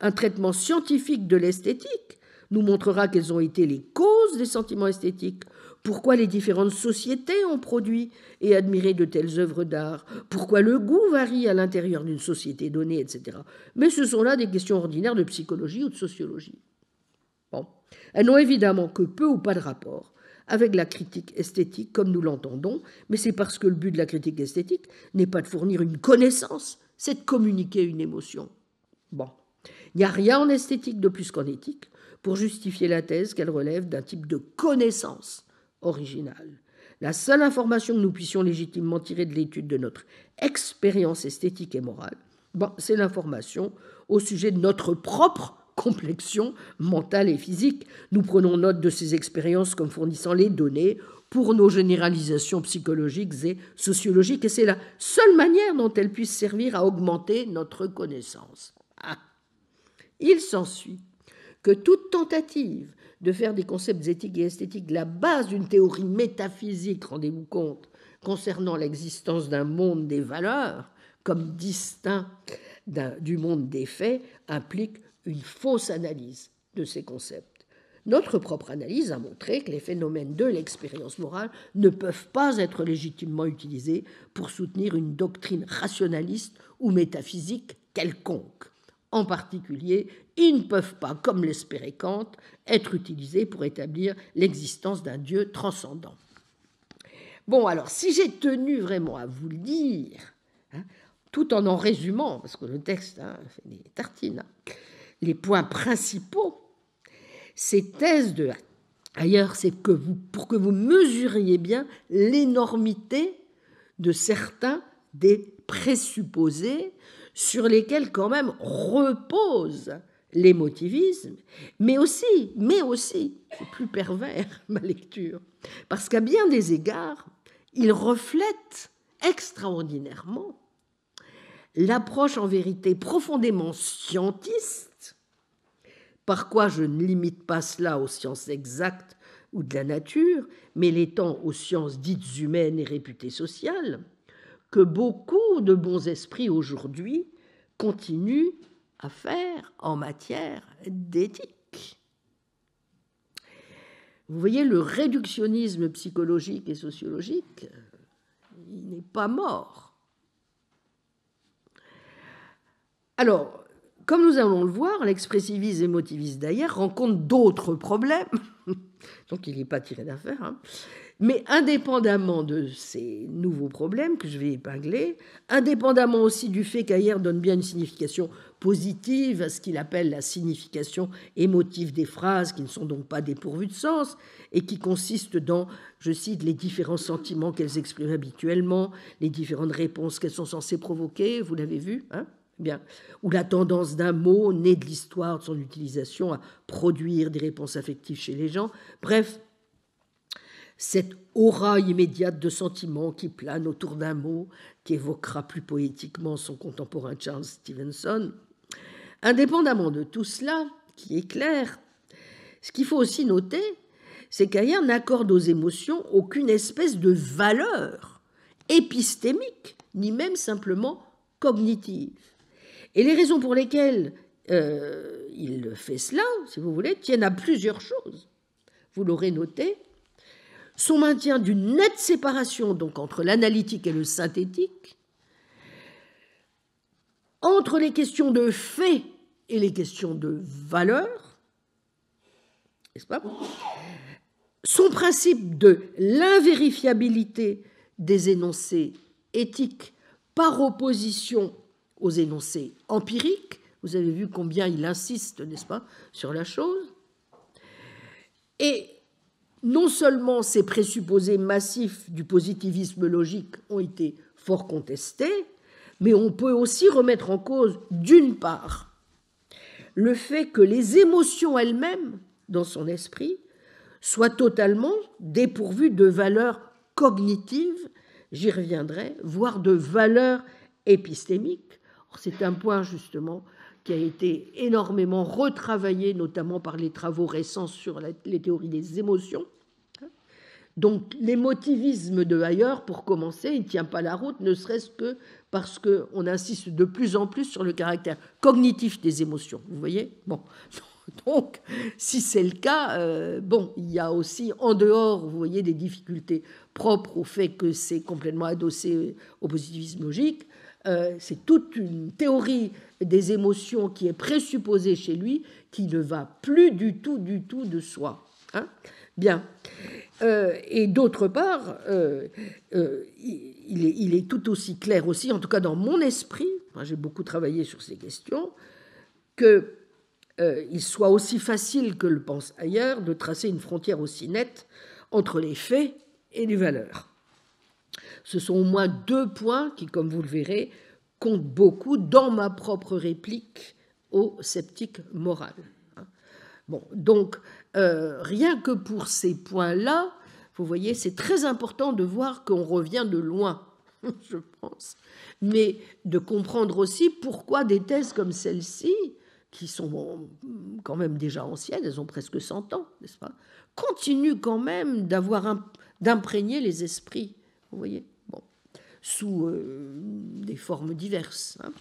[SPEAKER 1] Un traitement scientifique de l'esthétique nous montrera quelles ont été les causes des sentiments esthétiques, pourquoi les différentes sociétés ont produit et admiré de telles œuvres d'art, pourquoi le goût varie à l'intérieur d'une société donnée, etc. Mais ce sont là des questions ordinaires de psychologie ou de sociologie. Bon. Elles n'ont évidemment que peu ou pas de rapport avec la critique esthétique comme nous l'entendons, mais c'est parce que le but de la critique esthétique n'est pas de fournir une connaissance, c'est de communiquer une émotion. Bon, il n'y a rien en esthétique de plus qu'en éthique pour justifier la thèse qu'elle relève d'un type de connaissance originale. La seule information que nous puissions légitimement tirer de l'étude de notre expérience esthétique et morale, c'est l'information au sujet de notre propre complexion mentale et physique. Nous prenons note de ces expériences comme fournissant les données pour nos généralisations psychologiques et sociologiques, et c'est la seule manière dont elles puissent servir à augmenter notre connaissance. Il s'ensuit que toute tentative de faire des concepts éthiques et esthétiques la base d'une théorie métaphysique, rendez-vous compte, concernant l'existence d'un monde des valeurs, comme distinct du monde des faits, implique une fausse analyse de ces concepts. Notre propre analyse a montré que les phénomènes de l'expérience morale ne peuvent pas être légitimement utilisés pour soutenir une doctrine rationaliste ou métaphysique quelconque. En particulier, ils ne peuvent pas, comme l'espérait Kant, être utilisés pour établir l'existence d'un Dieu transcendant. Bon, alors, si j'ai tenu vraiment à vous le dire, tout en résumant, parce que le texte fait des tartines, les points principaux, ces thèses de ailleurs, c'est pour que vous mesuriez bien l'énormité de certains des présupposés sur lesquels quand même repose l'émotivisme, mais aussi, c'est plus pervers ma lecture, parce qu'à bien des égards, il reflète extraordinairement l'approche en vérité profondément scientiste, par quoi je ne limite pas cela aux sciences exactes ou de la nature, mais l'étend aux sciences dites humaines et réputées sociales, que beaucoup de bons esprits aujourd'hui continuent à faire en matière d'éthique. Vous voyez, le réductionnisme psychologique et sociologique, il n'est pas mort. Alors, comme nous allons le voir, l'expressivisme émotiviste d'ailleurs rencontre d'autres problèmes, donc il n'est pas tiré d'affaire, mais indépendamment de ces nouveaux problèmes que je vais épingler, indépendamment aussi du fait qu'Ayer donne bien une signification positive à ce qu'il appelle la signification émotive des phrases, qui ne sont donc pas dépourvues de sens, et qui consistent dans, je cite, les différents sentiments qu'elles expriment habituellement, les différentes réponses qu'elles sont censées provoquer, vous l'avez vu, Bien. Ou la tendance d'un mot né de l'histoire de son utilisation à produire des réponses affectives chez les gens. Bref, cette aura immédiate de sentiments qui plane autour d'un mot, qui évoquera plus poétiquement son contemporain Charles Stevenson. Indépendamment de tout cela, qui est clair, ce qu'il faut aussi noter, c'est qu'Ayer n'accorde aux émotions aucune espèce de valeur épistémique, ni même simplement cognitive. Et les raisons pour lesquelles il fait cela, si vous voulez, tiennent à plusieurs choses. Vous l'aurez noté, son maintien d'une nette séparation donc entre l'analytique et le synthétique, entre les questions de fait et les questions de valeur, n'est-ce pas ? Son principe de l'invérifiabilité des énoncés éthiques par opposition aux énoncés empiriques. Vous avez vu combien il insiste, n'est-ce pas, sur la chose. Et non seulement ces présupposés massifs du positivisme logique ont été fort contestés, mais on peut aussi remettre en cause, d'une part, le fait que les émotions elles-mêmes, dans son esprit, soient totalement dépourvues de valeurs cognitives, j'y reviendrai, voire de valeurs épistémiques. C'est un point, justement, qui a été énormément retravaillé, notamment par les travaux récents sur les théories des émotions. Donc, l'émotivisme de Ayer, pour commencer, il ne tient pas la route, ne serait-ce que parce qu'on insiste de plus en plus sur le caractère cognitif des émotions. Vous voyez ? Bon. Donc, si c'est le cas, il y a aussi, en dehors, vous voyez, des difficultés propres au fait que c'est complètement adossé au positivisme logique. C'est toute une théorie des émotions qui est présupposée chez lui, qui ne va plus du tout de soi. Bien. Et d'autre part, il est tout aussi clair aussi, en tout cas dans mon esprit, j'ai beaucoup travaillé sur ces questions, qu'il soit aussi facile que le pense Ayer de tracer une frontière aussi nette entre les faits et les valeurs. Ce sont au moins 2 points qui, comme vous le verrez, comptent beaucoup dans ma propre réplique au sceptique moral. Bon, donc, rien que pour ces points-là, vous voyez, c'est très important de voir qu'on revient de loin, je pense, mais de comprendre aussi pourquoi des thèses comme celle-ci, qui sont quand même déjà anciennes, elles ont presque 100 ans, n'est-ce pas, continuent quand même d'imprégner les esprits, vous voyez, bon, sous des formes diverses. Hein.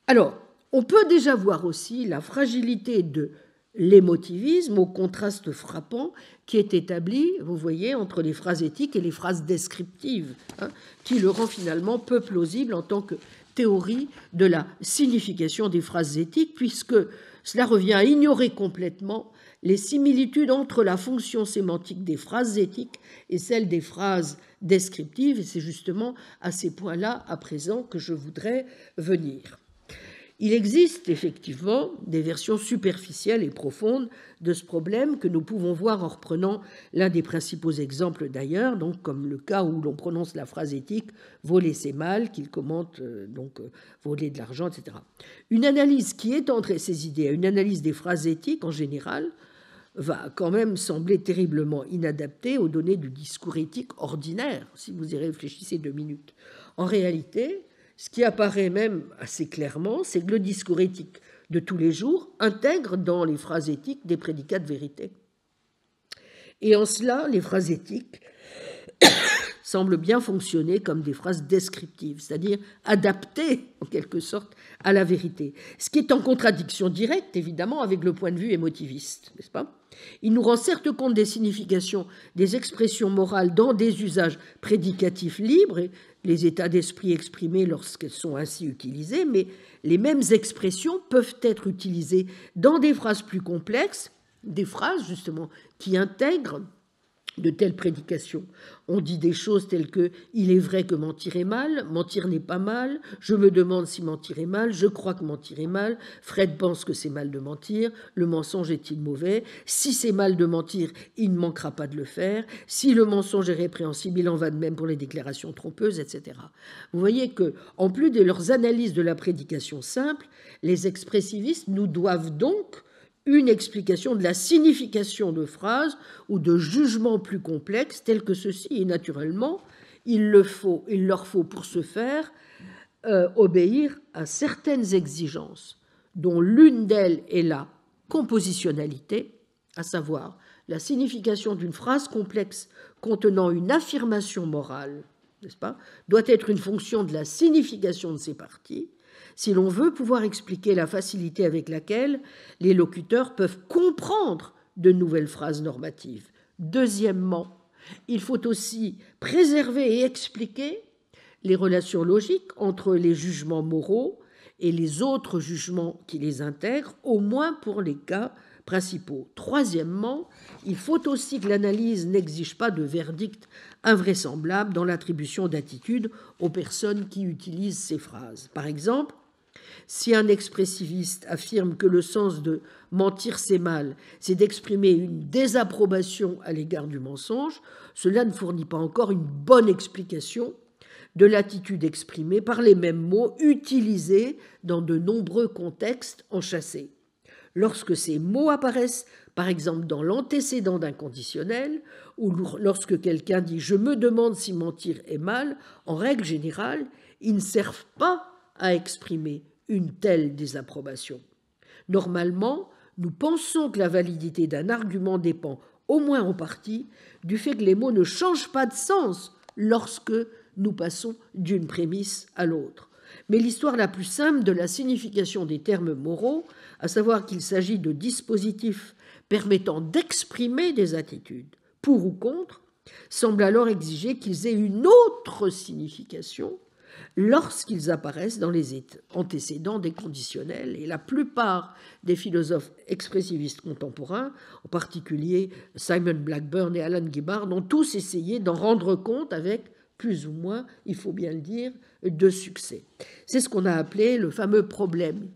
[SPEAKER 1] Alors, on peut déjà voir aussi la fragilité de l'émotivisme au contraste frappant qui est établi, vous voyez, entre les phrases éthiques et les phrases descriptives, hein, qui le rend finalement peu plausible en tant que théorie de la signification des phrases éthiques, puisque cela revient à ignorer complètement les similitudes entre la fonction sémantique des phrases éthiques et celle des phrases descriptives, et c'est justement à ces points-là, à présent, que je voudrais venir. Il existe effectivement des versions superficielles et profondes de ce problème que nous pouvons voir en reprenant l'un des principaux exemples d'ailleurs, donc comme le cas où l'on prononce la phrase éthique « voler c'est mal », qu'il commente donc voler de l'argent, etc. Une analyse qui étendrait ces idées à une analyse des phrases éthiques en général va quand même sembler terriblement inadaptée aux données du discours éthique ordinaire, si vous y réfléchissez 2 minutes. En réalité, ce qui apparaît même assez clairement, c'est que le discours éthique de tous les jours intègre dans les phrases éthiques des prédicats de vérité. Et en cela, les phrases éthiques semblent bien fonctionner comme des phrases descriptives, c'est-à-dire adaptées en quelque sorte à la vérité, ce qui est en contradiction directe évidemment avec le point de vue émotiviste, n'est-ce pas ? Il nous rend certes compte des significations des expressions morales dans des usages prédicatifs libres et les états d'esprit exprimés lorsqu'elles sont ainsi utilisées, mais les mêmes expressions peuvent être utilisées dans des phrases plus complexes, des phrases justement qui intègrent de telles prédications. On dit des choses telles que « il est vrai que mentir est mal, mentir n'est pas mal, je me demande si mentir est mal, je crois que mentir est mal, Fred pense que c'est mal de mentir, le mensonge est-il mauvais, si c'est mal de mentir, il ne manquera pas de le faire, si le mensonge est répréhensible, il en va de même pour les déclarations trompeuses, etc. » Vous voyez que, en plus de leurs analyses de la prédication simple, les expressivistes nous doivent donc une explication de la signification de phrases ou de jugements plus complexes tels que ceux-ci. Et naturellement, il leur faut pour ce faire obéir à certaines exigences, dont l'une d'elles est la compositionnalité, à savoir la signification d'une phrase complexe contenant une affirmation morale, n'est-ce pas, doit être une fonction de la signification de ses parties, si l'on veut pouvoir expliquer la facilité avec laquelle les locuteurs peuvent comprendre de nouvelles phrases normatives. Deuxièmement, il faut aussi préserver et expliquer les relations logiques entre les jugements moraux et les autres jugements qui les intègrent, au moins pour les cas principaux. Troisièmement, il faut aussi que l'analyse n'exige pas de verdict invraisemblable dans l'attribution d'attitude aux personnes qui utilisent ces phrases. Par exemple, si un expressiviste affirme que le sens de « mentir c'est mal », c'est d'exprimer une désapprobation à l'égard du mensonge, cela ne fournit pas encore une bonne explication de l'attitude exprimée par les mêmes mots utilisés dans de nombreux contextes enchâssés. Lorsque ces mots apparaissent, par exemple dans l'antécédent d'un conditionnel, ou lorsque quelqu'un dit « je me demande si mentir est mal », en règle générale, ils ne servent pas à exprimer une telle désapprobation. Normalement, nous pensons que la validité d'un argument dépend, au moins en partie, du fait que les mots ne changent pas de sens lorsque nous passons d'une prémisse à l'autre. Mais l'histoire la plus simple de la signification des termes moraux, à savoir qu'il s'agit de dispositifs permettant d'exprimer des attitudes, pour ou contre, semble alors exiger qu'ils aient une autre signification lorsqu'ils apparaissent dans les antécédents des conditionnels. Et la plupart des philosophes expressivistes contemporains, en particulier Simon Blackburn et Alan Gibbard, ont tous essayé d'en rendre compte avec plus ou moins, il faut bien le dire, de succès. C'est ce qu'on a appelé le fameux problème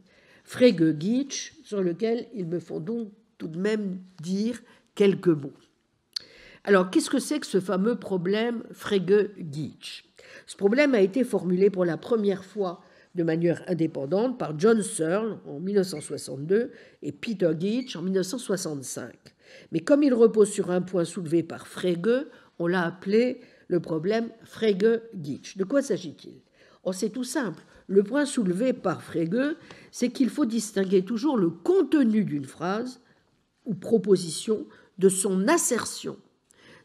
[SPEAKER 1] Frege-Geach, sur lequel il me faut donc tout de même dire quelques mots. Alors, qu'est-ce que c'est que ce fameux problème Frege-Geach? Ce problème a été formulé pour la première fois de manière indépendante par John Searle en 1962 et Peter Geach en 1965. Mais comme il repose sur un point soulevé par Frege, on l'a appelé le problème Frege-Geach. De quoi s'agit-il? Oh, c'est tout simple. Le point soulevé par Frege, c'est qu'il faut distinguer toujours le contenu d'une phrase ou proposition de son assertion.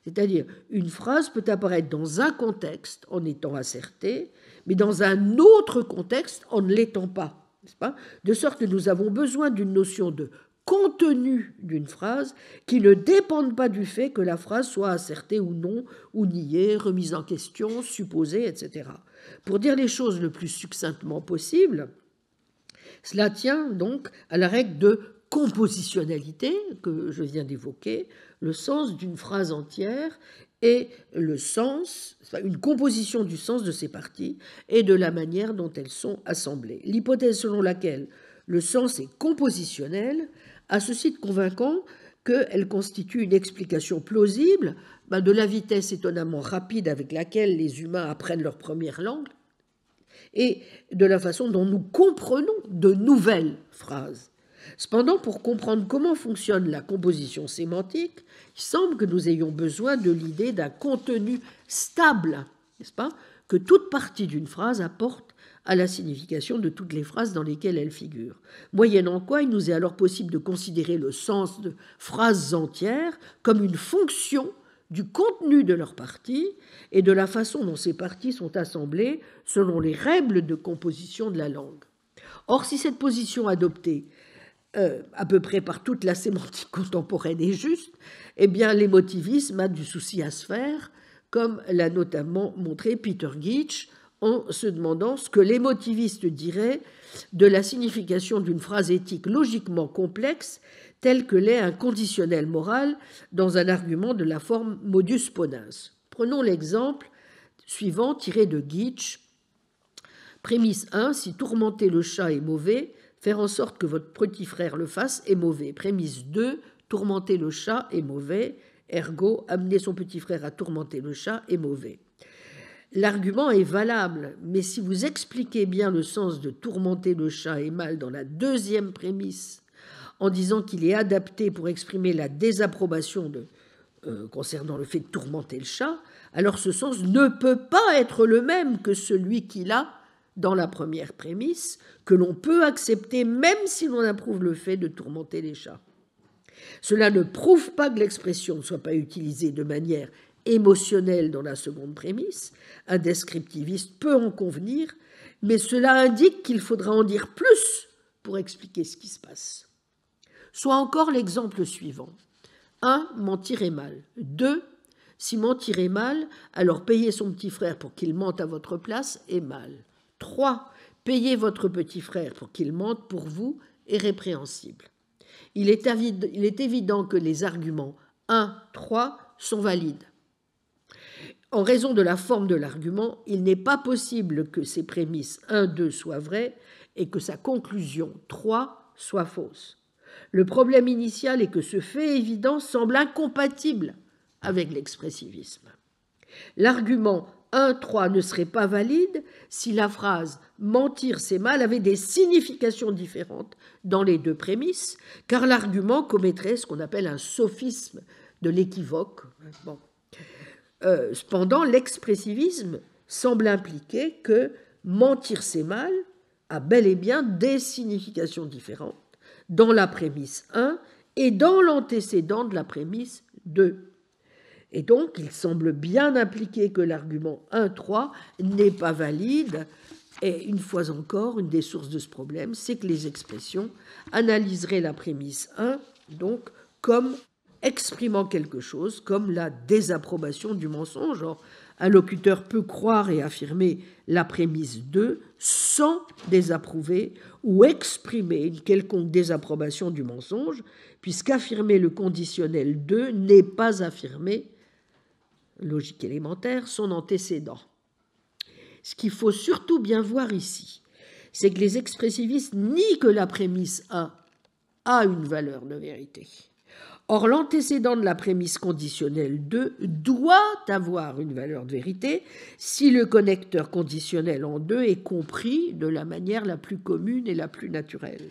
[SPEAKER 1] C'est-à-dire, une phrase peut apparaître dans un contexte en étant assertée, mais dans un autre contexte en ne l'étant pas, n'est-ce pas? De sorte que nous avons besoin d'une notion de contenu d'une phrase qui ne dépende pas du fait que la phrase soit assertée ou non, ou niée, remise en question, supposée, etc. Pour dire les choses le plus succinctement possible, cela tient donc à la règle de compositionnalité que je viens d'évoquer, le sens d'une phrase entière et le sens, une composition du sens de ses parties et de la manière dont elles sont assemblées. L'hypothèse selon laquelle le sens est compositionnel a ceci de convaincant qu'elle constitue une explication plausible de la vitesse étonnamment rapide avec laquelle les humains apprennent leur première langue et de la façon dont nous comprenons de nouvelles phrases. Cependant, pour comprendre comment fonctionne la composition sémantique, il semble que nous ayons besoin de l'idée d'un contenu stable, n'est-ce pas, que toute partie d'une phrase apporte à la signification de toutes les phrases dans lesquelles elle figure. Moyennant quoi, il nous est alors possible de considérer le sens de phrases entières comme une fonction du contenu de leurs parties et de la façon dont ces parties sont assemblées selon les règles de composition de la langue. Or, si cette position adoptée à peu près par toute la sémantique contemporaine est juste, eh bien l'émotivisme a du souci à se faire, comme l'a notamment montré Peter Geach en se demandant ce que l'émotiviste dirait de la signification d'une phrase éthique logiquement complexe telle que l'est un conditionnel moral dans un argument de la forme modus ponens. Prenons l'exemple suivant tiré de Geach. Prémisse 1, si tourmenter le chat est mauvais, faire en sorte que votre petit frère le fasse est mauvais. Prémisse 2, tourmenter le chat est mauvais, ergo, amener son petit frère à tourmenter le chat est mauvais. L'argument est valable, mais si vous expliquez bien le sens de tourmenter le chat est mal dans la deuxième prémisse, en disant qu'il est adapté pour exprimer la désapprobation concernant le fait de tourmenter le chat, alors ce sens ne peut pas être le même que celui qu'il a dans la première prémisse, que l'on peut accepter même si l'on approuve le fait de tourmenter les chats. Cela ne prouve pas que l'expression ne soit pas utilisée de manière émotionnelle dans la seconde prémisse, un descriptiviste peut en convenir, mais cela indique qu'il faudra en dire plus pour expliquer ce qui se passe. Soit encore l'exemple suivant. 1. Mentir est mal. 2. Si mentir est mal, alors payer son petit frère pour qu'il mente à votre place est mal. 3. Payer votre petit frère pour qu'il mente pour vous est répréhensible. Il est évident que les arguments 1, 3 sont valides. En raison de la forme de l'argument, il n'est pas possible que ses prémices 1, 2 soient vraies et que sa conclusion 3 soit fausse. Le problème initial est que ce fait évident semble incompatible avec l'expressivisme. L'argument 1, 3 ne serait pas valide si la phrase « mentir c'est mal » avait des significations différentes dans les deux prémisses, car l'argument commettrait ce qu'on appelle un sophisme de l'équivoque. Bon. Cependant, l'expressivisme semble impliquer que « mentir c'est mal » a bel et bien des significations différentes dans la prémisse 1 et dans l'antécédent de la prémisse 2. Et donc, il semble bien impliquer que l'argument 1-3 n'est pas valide. Et une fois encore, une des sources de ce problème, c'est que les expressions analyseraient la prémisse 1, donc, comme exprimant quelque chose, comme la désapprobation du mensonge. Or, un locuteur peut croire et affirmer la prémisse 2 sans désapprouver ou exprimer une quelconque désapprobation du mensonge, puisqu'affirmer le conditionnel 2 n'est pas affirmer, logique élémentaire, son antécédent. Ce qu'il faut surtout bien voir ici, c'est que les expressivistes nient que la prémisse 1 a une valeur de vérité. Or, l'antécédent de la prémisse conditionnelle 2 doit avoir une valeur de vérité si le connecteur conditionnel en 2 est compris de la manière la plus commune et la plus naturelle.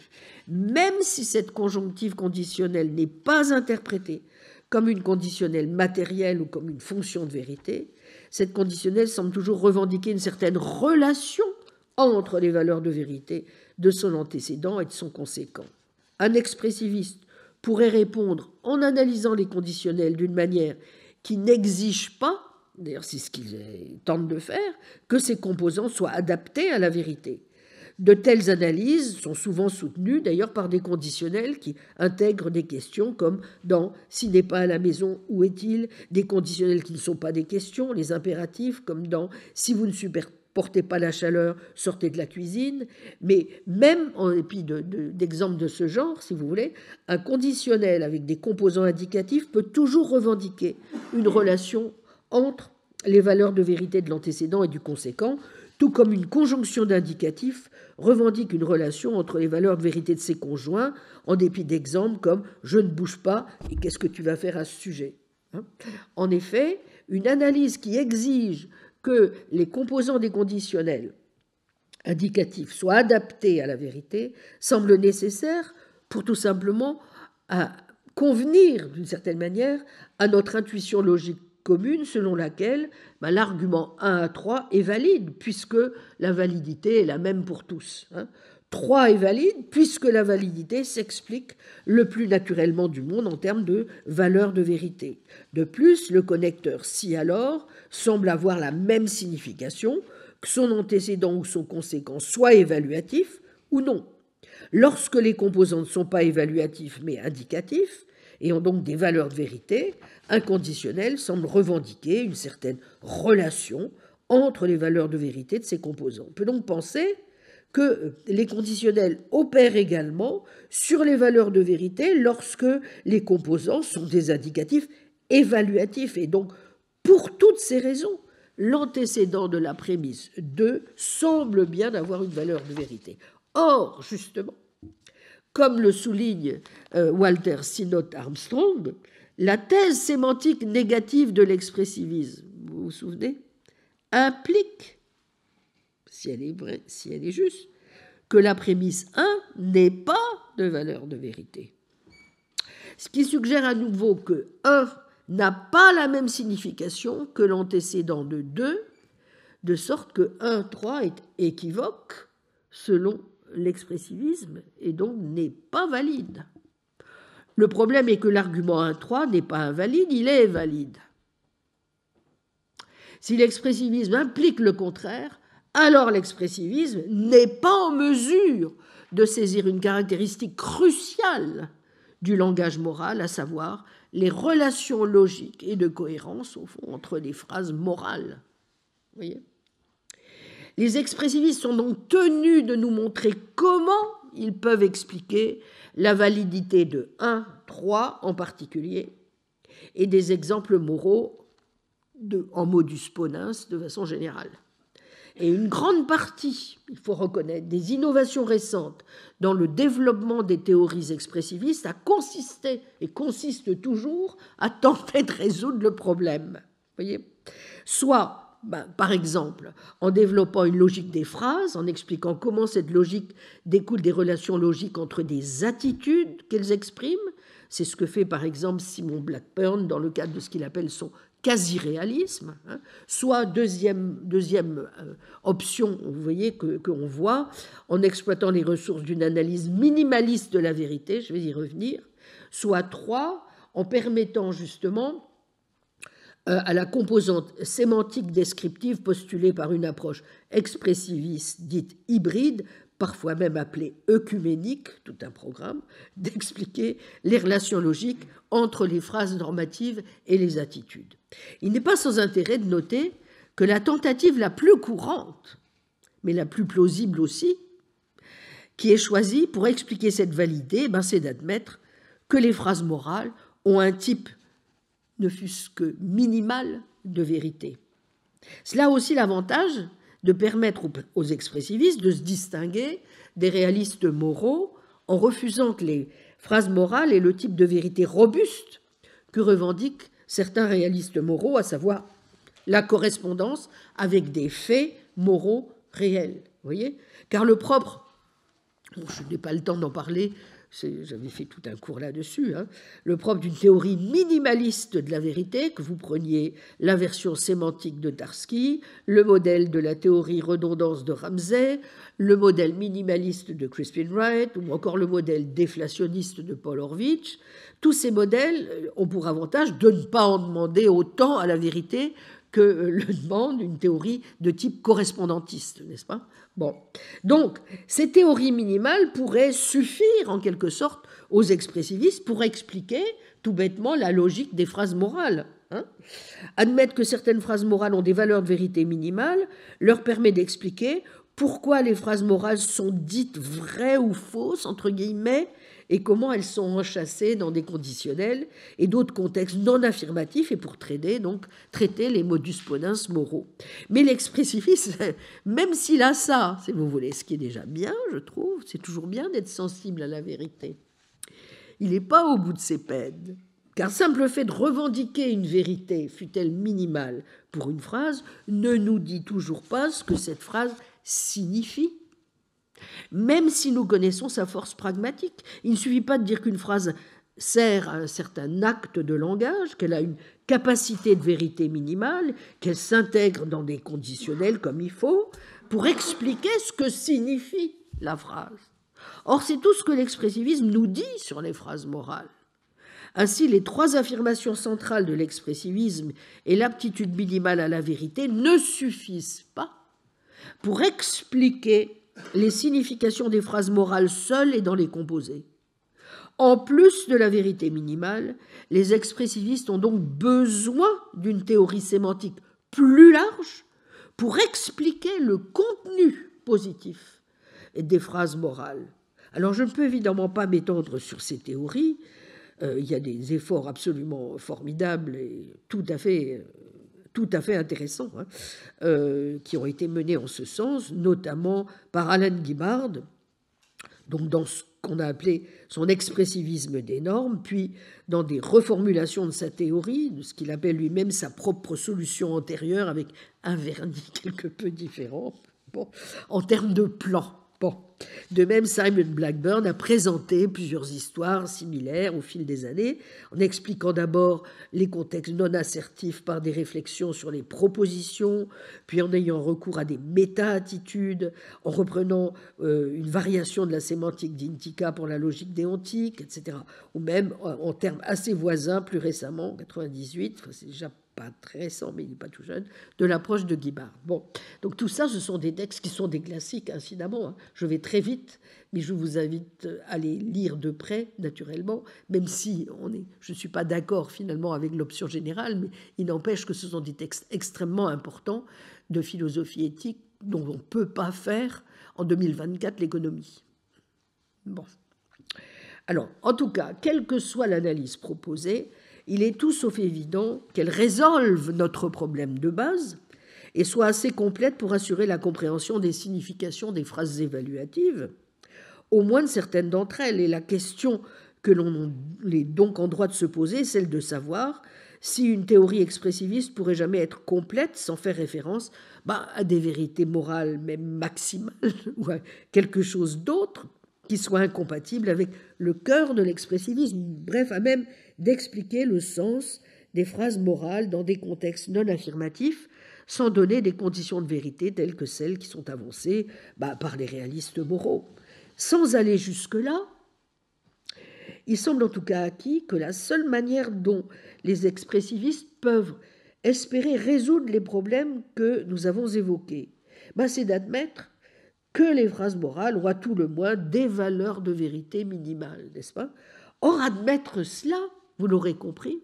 [SPEAKER 1] Même si cette conjonctive conditionnelle n'est pas interprétée comme une conditionnelle matérielle ou comme une fonction de vérité, cette conditionnelle semble toujours revendiquer une certaine relation entre les valeurs de vérité de son antécédent et de son conséquent. Un expressiviste pourrait répondre en analysant les conditionnels d'une manière qui n'exige pas, d'ailleurs c'est ce qu'il tente de faire, que ces composants soient adaptés à la vérité. De telles analyses sont souvent soutenues d'ailleurs par des conditionnels qui intègrent des questions comme dans « s'il n'est pas à la maison, où est-il ?», des conditionnels qui ne sont pas des questions, les impératifs comme dans « si vous ne supportez pas la chaleur, sortez de la cuisine ». Mais même en dépit d'exemples de ce genre, si vous voulez, un conditionnel avec des composants indicatifs peut toujours revendiquer une relation entre les valeurs de vérité de l'antécédent et du conséquent, tout comme une conjonction d'indicatifs revendique une relation entre les valeurs de vérité de ses conjoints, en dépit d'exemples comme « je ne bouge pas et qu'est-ce que tu vas faire à ce sujet ?» En effet, une analyse qui exige que les composants des conditionnels indicatifs soient adaptés à la vérité semble nécessaire pour tout simplement convenir d'une certaine manière à notre intuition logique commune selon laquelle l'argument 1 à 3 est valide puisque la validité est la même pour tous. 3 est valide puisque la validité s'explique le plus naturellement du monde en termes de valeur de vérité. De plus, le connecteur si alors semble avoir la même signification que son antécédent ou son conséquent soit évaluatif ou non. Lorsque les composants ne sont pas évaluatifs mais indicatifs, et ont donc des valeurs de vérité, un conditionnel semble revendiquer une certaine relation entre les valeurs de vérité de ces composants. On peut donc penser que les conditionnels opèrent également sur les valeurs de vérité lorsque les composants sont des indicatifs évaluatifs. Et donc, pour toutes ces raisons, l'antécédent de la prémisse 2 semble bien avoir une valeur de vérité. Or, justement, comme le souligne Walter Sinnott Armstrong, la thèse sémantique négative de l'expressivisme, vous vous souvenez, implique, si elle est vraie, si elle est juste, que la prémisse 1 n'est pas de valeur de vérité. Ce qui suggère à nouveau que 1 n'a pas la même signification que l'antécédent de 2, de sorte que 1, 3 est équivoque selon l'expressivisme et donc n'est pas valide. Le problème est que l'argument 1,3 n'est pas invalide, il est valide. Si l'expressivisme implique le contraire, alors l'expressivisme n'est pas en mesure de saisir une caractéristique cruciale du langage moral, à savoir les relations logiques et de cohérence, au fond, entre les phrases morales. Vous voyez ? Les expressivistes sont donc tenus de nous montrer comment ils peuvent expliquer la validité de 1, 3 en particulier, et des exemples moraux en modus ponens de façon générale. Et une grande partie, il faut reconnaître, des innovations récentes dans le développement des théories expressivistes a consisté et consiste toujours à tenter de résoudre le problème. Vous voyez ? Soit par exemple, en développant une logique des phrases, en expliquant comment cette logique découle des relations logiques entre des attitudes qu'elles expriment. C'est ce que fait par exemple Simon Blackburn dans le cadre de ce qu'il appelle son quasi-réalisme. Soit deuxième option, vous voyez, qu'on voit, en exploitant les ressources d'une analyse minimaliste de la vérité, je vais y revenir. Soit 3, en permettant justement à la composante sémantique descriptive postulée par une approche expressiviste dite hybride, parfois même appelée œcuménique, tout un programme, d'expliquer les relations logiques entre les phrases normatives et les attitudes. Il n'est pas sans intérêt de noter que la tentative la plus courante, mais la plus plausible aussi, qui est choisie pour expliquer cette validité, c'est d'admettre que les phrases morales ont un type ne fût-ce que minimal de vérité. Cela a aussi l'avantage de permettre aux expressivistes de se distinguer des réalistes moraux en refusant que les phrase morale est le type de vérité robuste que revendiquent certains réalistes moraux, à savoir la correspondance avec des faits moraux réels. Vous voyez ? Car le propre, je n'ai pas le temps d'en parler, j'avais fait tout un cours là-dessus, le propre d'une théorie minimaliste de la vérité, que vous preniez la version sémantique de Tarski, le modèle de la théorie redondance de Ramsey, le modèle minimaliste de Crispin Wright, ou encore le modèle déflationniste de Paul Orvich, tous ces modèles ont pour avantage de ne pas en demander autant à la vérité que le demande une théorie de type correspondantiste, n'est-ce pas ? Bon. Donc, ces théories minimales pourraient suffire, en quelque sorte, aux expressivistes pour expliquer, tout bêtement, la logique des phrases morales. Admettre que certaines phrases morales ont des valeurs de vérité minimales leur permet d'expliquer pourquoi les phrases morales sont dites vraies ou fausses, entre guillemets, et comment elles sont enchâssées dans des conditionnels et d'autres contextes non affirmatifs et pour traiter les modus ponens moraux. Mais l'expressiviste, même s'il a ça, si vous voulez, ce qui est déjà bien, je trouve, c'est toujours bien d'être sensible à la vérité. Il n'est pas au bout de ses peines, car simple fait de revendiquer une vérité, fût-elle minimale, pour une phrase, ne nous dit toujours pas ce que cette phrase signifie. Même si nous connaissons sa force pragmatique, il ne suffit pas de dire qu'une phrase sert à un certain acte de langage, qu'elle a une capacité de vérité minimale, qu'elle s'intègre dans des conditionnels comme il faut, pour expliquer ce que signifie la phrase. Or, c'est tout ce que l'expressivisme nous dit sur les phrases morales. Ainsi, les trois affirmations centrales de l'expressivisme et l'aptitude minimale à la vérité ne suffisent pas pour expliquer les significations des phrases morales seules et dans les composés. En plus de la vérité minimale, les expressivistes ont donc besoin d'une théorie sémantique plus large pour expliquer le contenu positif des phrases morales. Alors, je ne peux évidemment pas m'étendre sur ces théories. Il y a des efforts absolument formidables et tout à fait intéressants qui ont été menés en ce sens, notamment par Alan Gibbard, donc dans ce qu'on a appelé son expressivisme des normes, puis dans des reformulations de sa théorie, de ce qu'il appelle lui-même sa propre solution antérieure, avec un vernis quelque peu différent, en termes de plan. De même, Simon Blackburn a présenté plusieurs histoires similaires au fil des années, en expliquant d'abord les contextes non assertifs par des réflexions sur les propositions, puis en ayant recours à des méta-attitudes, en reprenant une variation de la sémantique d'Intica pour la logique déontique, etc. Ou même, en termes assez voisins, plus récemment, en 1998, c'est déjà pas très récent, mais il n'est pas tout jeune, de l'approche de Gibbard. Bon, donc tout ça, ce sont des textes qui sont des classiques, incidemment. Je vais très vite, mais je vous invite à les lire de près, naturellement, même si je ne suis pas d'accord finalement avec l'option générale, mais il n'empêche que ce sont des textes extrêmement importants de philosophie éthique dont on ne peut pas faire en 2024 l'économie. Bon. Alors, en tout cas, quelle que soit l'analyse proposée, il est tout sauf évident qu'elle résolve notre problème de base et soit assez complète pour assurer la compréhension des significations des phrases évaluatives, au moins de certaines d'entre elles. Et la question que l'on est donc en droit de se poser est celle de savoir si une théorie expressiviste pourrait jamais être complète sans faire référence à des vérités morales, même maximales, ou à quelque chose d'autre qui soit incompatible avec le cœur de l'expressivisme, bref, à même d'expliquer le sens des phrases morales dans des contextes non affirmatifs, sans donner des conditions de vérité telles que celles qui sont avancées par les réalistes moraux. Sans aller jusque-là, il semble en tout cas acquis que la seule manière dont les expressivistes peuvent espérer résoudre les problèmes que nous avons évoqués, c'est d'admettre que les phrases morales ont à tout le moins des valeurs de vérité minimales, n'est-ce pas ? Or, admettre cela, vous l'aurez compris,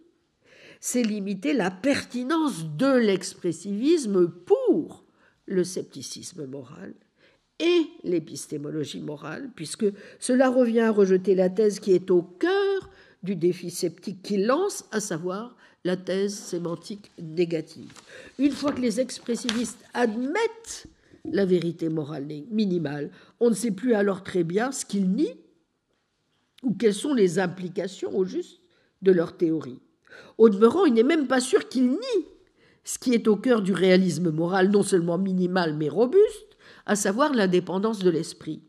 [SPEAKER 1] c'est limiter la pertinence de l'expressivisme pour le scepticisme moral et l'épistémologie morale, puisque cela revient à rejeter la thèse qui est au cœur du défi sceptique qu'il lance, à savoir la thèse sémantique négative. Une fois que les expressivistes admettent la vérité morale minimale, on ne sait plus alors très bien ce qu'ils nient ou quelles sont les implications, au juste, de leur théorie. Au demeurant, il n'est même pas sûr qu'ils nient ce qui est au cœur du réalisme moral, non seulement minimal mais robuste, à savoir l'indépendance de l'esprit.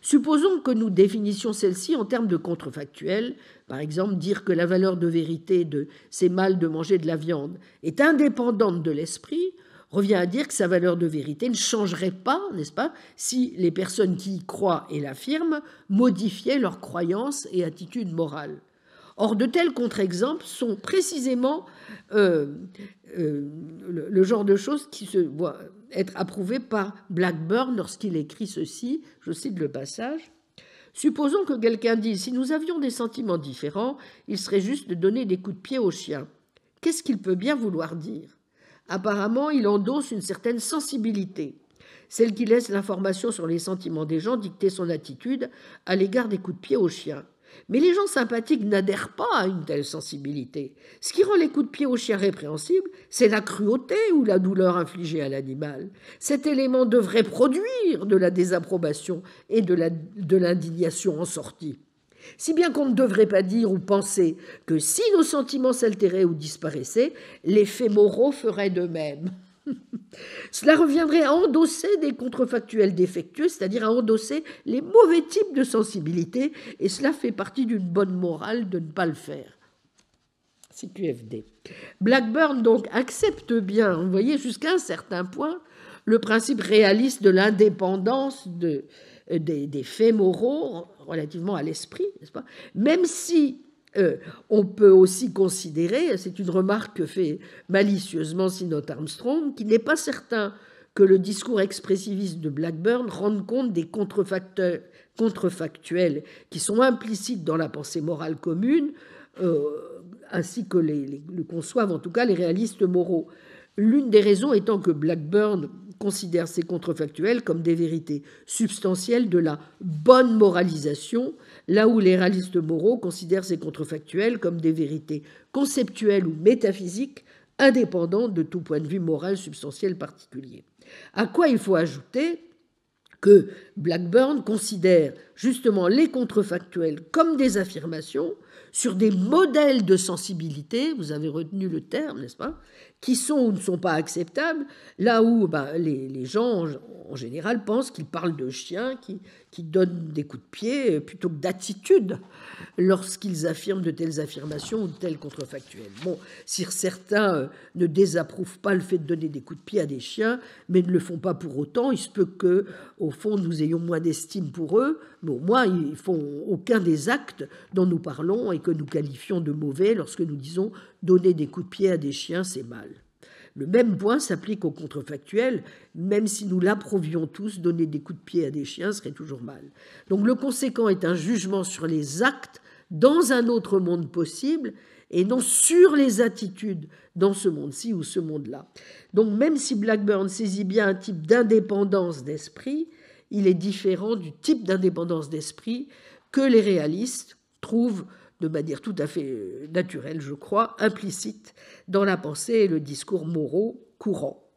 [SPEAKER 1] Supposons que nous définissions celle-ci en termes de contrefactuels, par exemple dire que la valeur de vérité de c'est mal de manger de la viande est indépendante de l'esprit, revient à dire que sa valeur de vérité ne changerait pas, n'est-ce pas, si les personnes qui y croient et l'affirment modifiaient leurs croyances et attitudes morales. Or, de tels contre-exemples sont précisément le genre de choses qui se voient être approuvées par Blackburn lorsqu'il écrit ceci, je cite le passage. « Supposons que quelqu'un dise « Si nous avions des sentiments différents, il serait juste de donner des coups de pied au chien. » Qu'est-ce qu'il peut bien vouloir dire ? Apparemment, il endosse une certaine sensibilité, celle qui laisse l'information sur les sentiments des gens dicter son attitude à l'égard des coups de pied au chien. Mais les gens sympathiques n'adhèrent pas à une telle sensibilité. Ce qui rend les coups de pied au chien répréhensibles, c'est la cruauté ou la douleur infligée à l'animal. Cet élément devrait produire de la désapprobation et de l'indignation en sortie. Si bien qu'on ne devrait pas dire ou penser que si nos sentiments s'altéraient ou disparaissaient, les faits moraux feraient de même. Cela reviendrait à endosser des contrefactuels défectueux, c'est-à-dire à endosser les mauvais types de sensibilité, et cela fait partie d'une bonne morale de ne pas le faire. CQFD. Blackburn donc accepte bien, vous voyez, jusqu'à un certain point, le principe réaliste de l'indépendance des faits moraux relativement à l'esprit, n'est-ce pas ? Même si on peut aussi considérer, c'est une remarque que fait malicieusement Synod Armstrong, qu'il n'est pas certain que le discours expressiviste de Blackburn rende compte des contrefactuels qui sont implicites dans la pensée morale commune, ainsi que le conçoivent en tout cas les réalistes moraux. L'une des raisons étant que Blackburn considère ces contrefactuels comme des vérités substantielles de la bonne moralisation, là où les réalistes moraux considèrent ces contrefactuels comme des vérités conceptuelles ou métaphysiques indépendantes de tout point de vue moral substantiel particulier. À quoi il faut ajouter que Blackburn considère justement les contrefactuels comme des affirmations sur des modèles de sensibilité, vous avez retenu le terme, n'est-ce pas, qui sont ou ne sont pas acceptables, là où les gens en général pensent qu'ils parlent de chiens qui donnent des coups de pied plutôt que d'attitude lorsqu'ils affirment de telles affirmations ou de tels contrefactuels. Bon, si certains ne désapprouvent pas le fait de donner des coups de pied à des chiens, mais ne le font pas pour autant, il se peut que, au fond, nous ayons moins d'estime pour eux, mais au moins, ils font aucun des actes dont nous parlons et que nous qualifions de mauvais lorsque nous disons « donner des coups de pied à des chiens, c'est mal ». Le même point s'applique aux contrefactuels, même si nous l'approuvions tous, donner des coups de pied à des chiens serait toujours mal. Donc le conséquent est un jugement sur les actes dans un autre monde possible et non sur les attitudes dans ce monde-ci ou ce monde-là. Donc même si Blackburn saisit bien un type d'indépendance d'esprit, il est différent du type d'indépendance d'esprit que les réalistes trouvent de manière tout à fait naturelle, je crois, implicite dans la pensée et le discours moraux courants.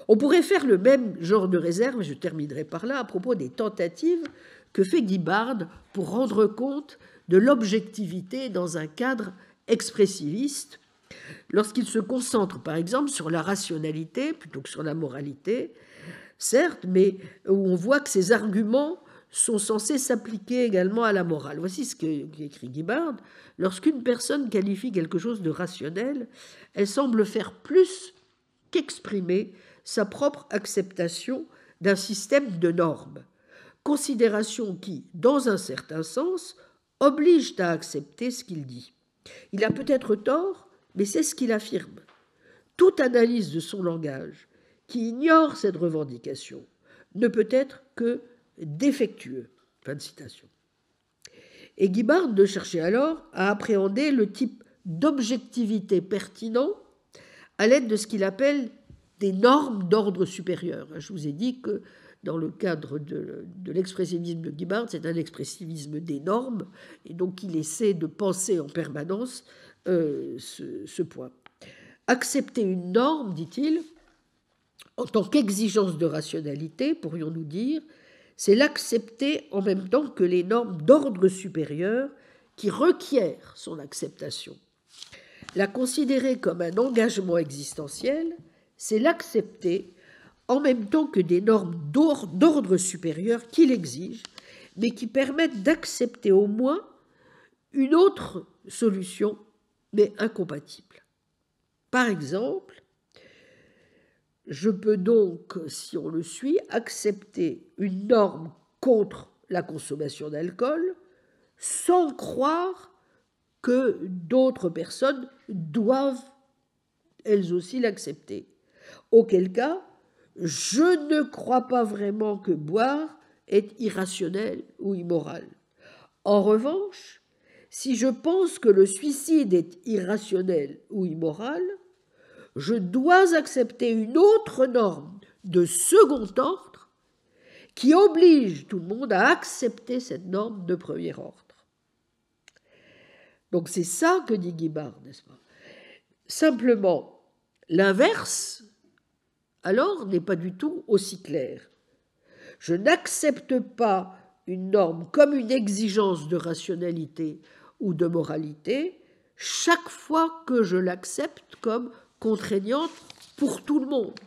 [SPEAKER 1] On pourrait faire le même genre de réserve, et je terminerai par là, à propos des tentatives que fait Guibard pour rendre compte de l'objectivité dans un cadre expressiviste, lorsqu'il se concentre, par exemple, sur la rationalité plutôt que sur la moralité, certes, mais où on voit que ces arguments sont censés s'appliquer également à la morale. Voici ce qu'écrit Guibard. Lorsqu'une personne qualifie quelque chose de rationnel, elle semble faire plus qu'exprimer sa propre acceptation d'un système de normes, considération qui, dans un certain sens, oblige à accepter ce qu'il dit. Il a peut-être tort, mais c'est ce qu'il affirme. Toute analyse de son langage qui ignore cette revendication ne peut être que défectueux. Fin de citation. Et Guibard de chercher alors à appréhender le type d'objectivité pertinent à l'aide de ce qu'il appelle des normes d'ordre supérieur. Je vous ai dit que dans le cadre de l'expressivisme de Guibard, c'est un expressivisme des normes, et donc il essaie de penser en permanence ce point. Accepter une norme, dit-il, en tant qu'exigence de rationalité, pourrions-nous dire, c'est l'accepter en même temps que les normes d'ordre supérieur qui requièrent son acceptation. La considérer comme un engagement existentiel, c'est l'accepter en même temps que des normes d'ordre supérieur qui l'exigent, mais qui permettent d'accepter au moins une autre solution, mais incompatible. Par exemple, je peux donc, si on le suit, accepter une norme contre la consommation d'alcool sans croire que d'autres personnes doivent elles aussi l'accepter. Auquel cas, je ne crois pas vraiment que boire est irrationnel ou immoral. En revanche, si je pense que le suicide est irrationnel ou immoral, je dois accepter une autre norme de second ordre qui oblige tout le monde à accepter cette norme de premier ordre. Donc c'est ça que dit Guibard, n'est-ce pas? Simplement, l'inverse, alors, n'est pas du tout aussi clair. Je n'accepte pas une norme comme une exigence de rationalité ou de moralité chaque fois que je l'accepte comme contraignante pour tout le monde.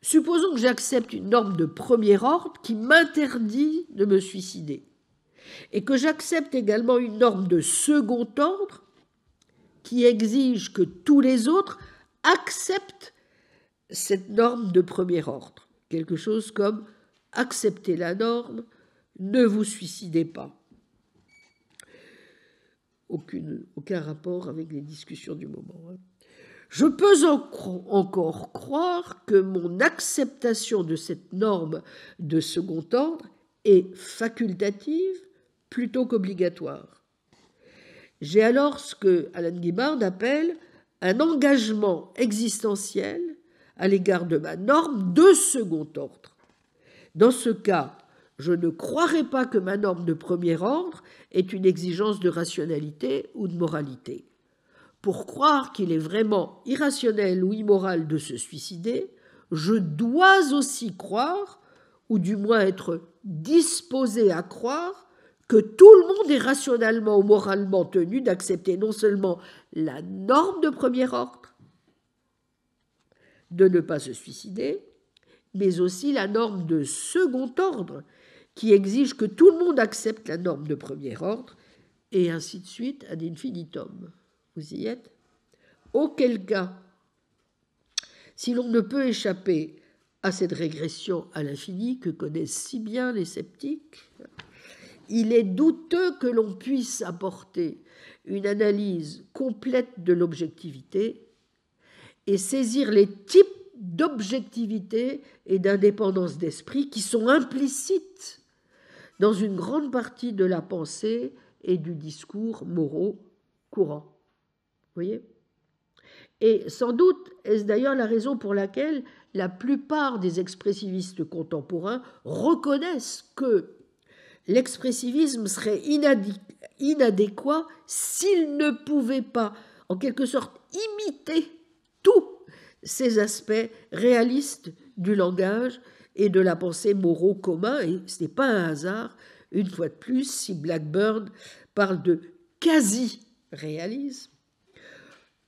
[SPEAKER 1] Supposons que j'accepte une norme de premier ordre qui m'interdit de me suicider et que j'accepte également une norme de second ordre qui exige que tous les autres acceptent cette norme de premier ordre. Quelque chose comme acceptez la norme, ne vous suicidez pas. Aucun rapport avec les discussions du moment. Je peux encore croire que mon acceptation de cette norme de second ordre est facultative plutôt qu'obligatoire. J'ai alors ce que Alan Guibard appelle un engagement existentiel à l'égard de ma norme de second ordre. Dans ce cas, je ne croirais pas que ma norme de premier ordre est une exigence de rationalité ou de moralité. Pour croire qu'il est vraiment irrationnel ou immoral de se suicider, je dois aussi croire, ou du moins être disposé à croire, que tout le monde est rationnellement ou moralement tenu d'accepter non seulement la norme de premier ordre, de ne pas se suicider, mais aussi la norme de second ordre, qui exige que tout le monde accepte la norme de premier ordre, et ainsi de suite ad infinitum. Vous y êtes? Auquel cas, si l'on ne peut échapper à cette régression à l'infini que connaissent si bien les sceptiques, il est douteux que l'on puisse apporter une analyse complète de l'objectivité et saisir les types d'objectivité et d'indépendance d'esprit qui sont implicites dans une grande partie de la pensée et du discours moraux courants. Vous voyez ? Et sans doute est-ce d'ailleurs la raison pour laquelle la plupart des expressivistes contemporains reconnaissent que l'expressivisme serait inadéquat s'il ne pouvait pas, en quelque sorte, imiter tous ces aspects réalistes du langage et de la pensée moraux communs. Et ce n'est pas un hasard, une fois de plus, si Blackburn parle de quasi-réalisme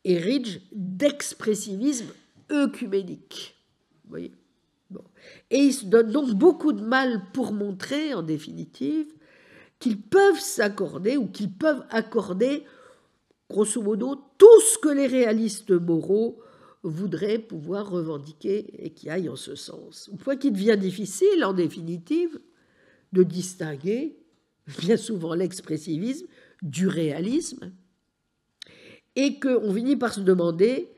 [SPEAKER 1] et Ridge d'expressivisme œcuménique. Vous voyez ? Bon. Et ils se donnent donc beaucoup de mal pour montrer, en définitive, qu'ils peuvent s'accorder ou qu'ils peuvent accorder, grosso modo, tout ce que les réalistes moraux voudraient pouvoir revendiquer et qui aille en ce sens. Au point qu'il devient difficile, en définitive, de distinguer bien souvent l'expressivisme du réalisme et qu'on finit par se demander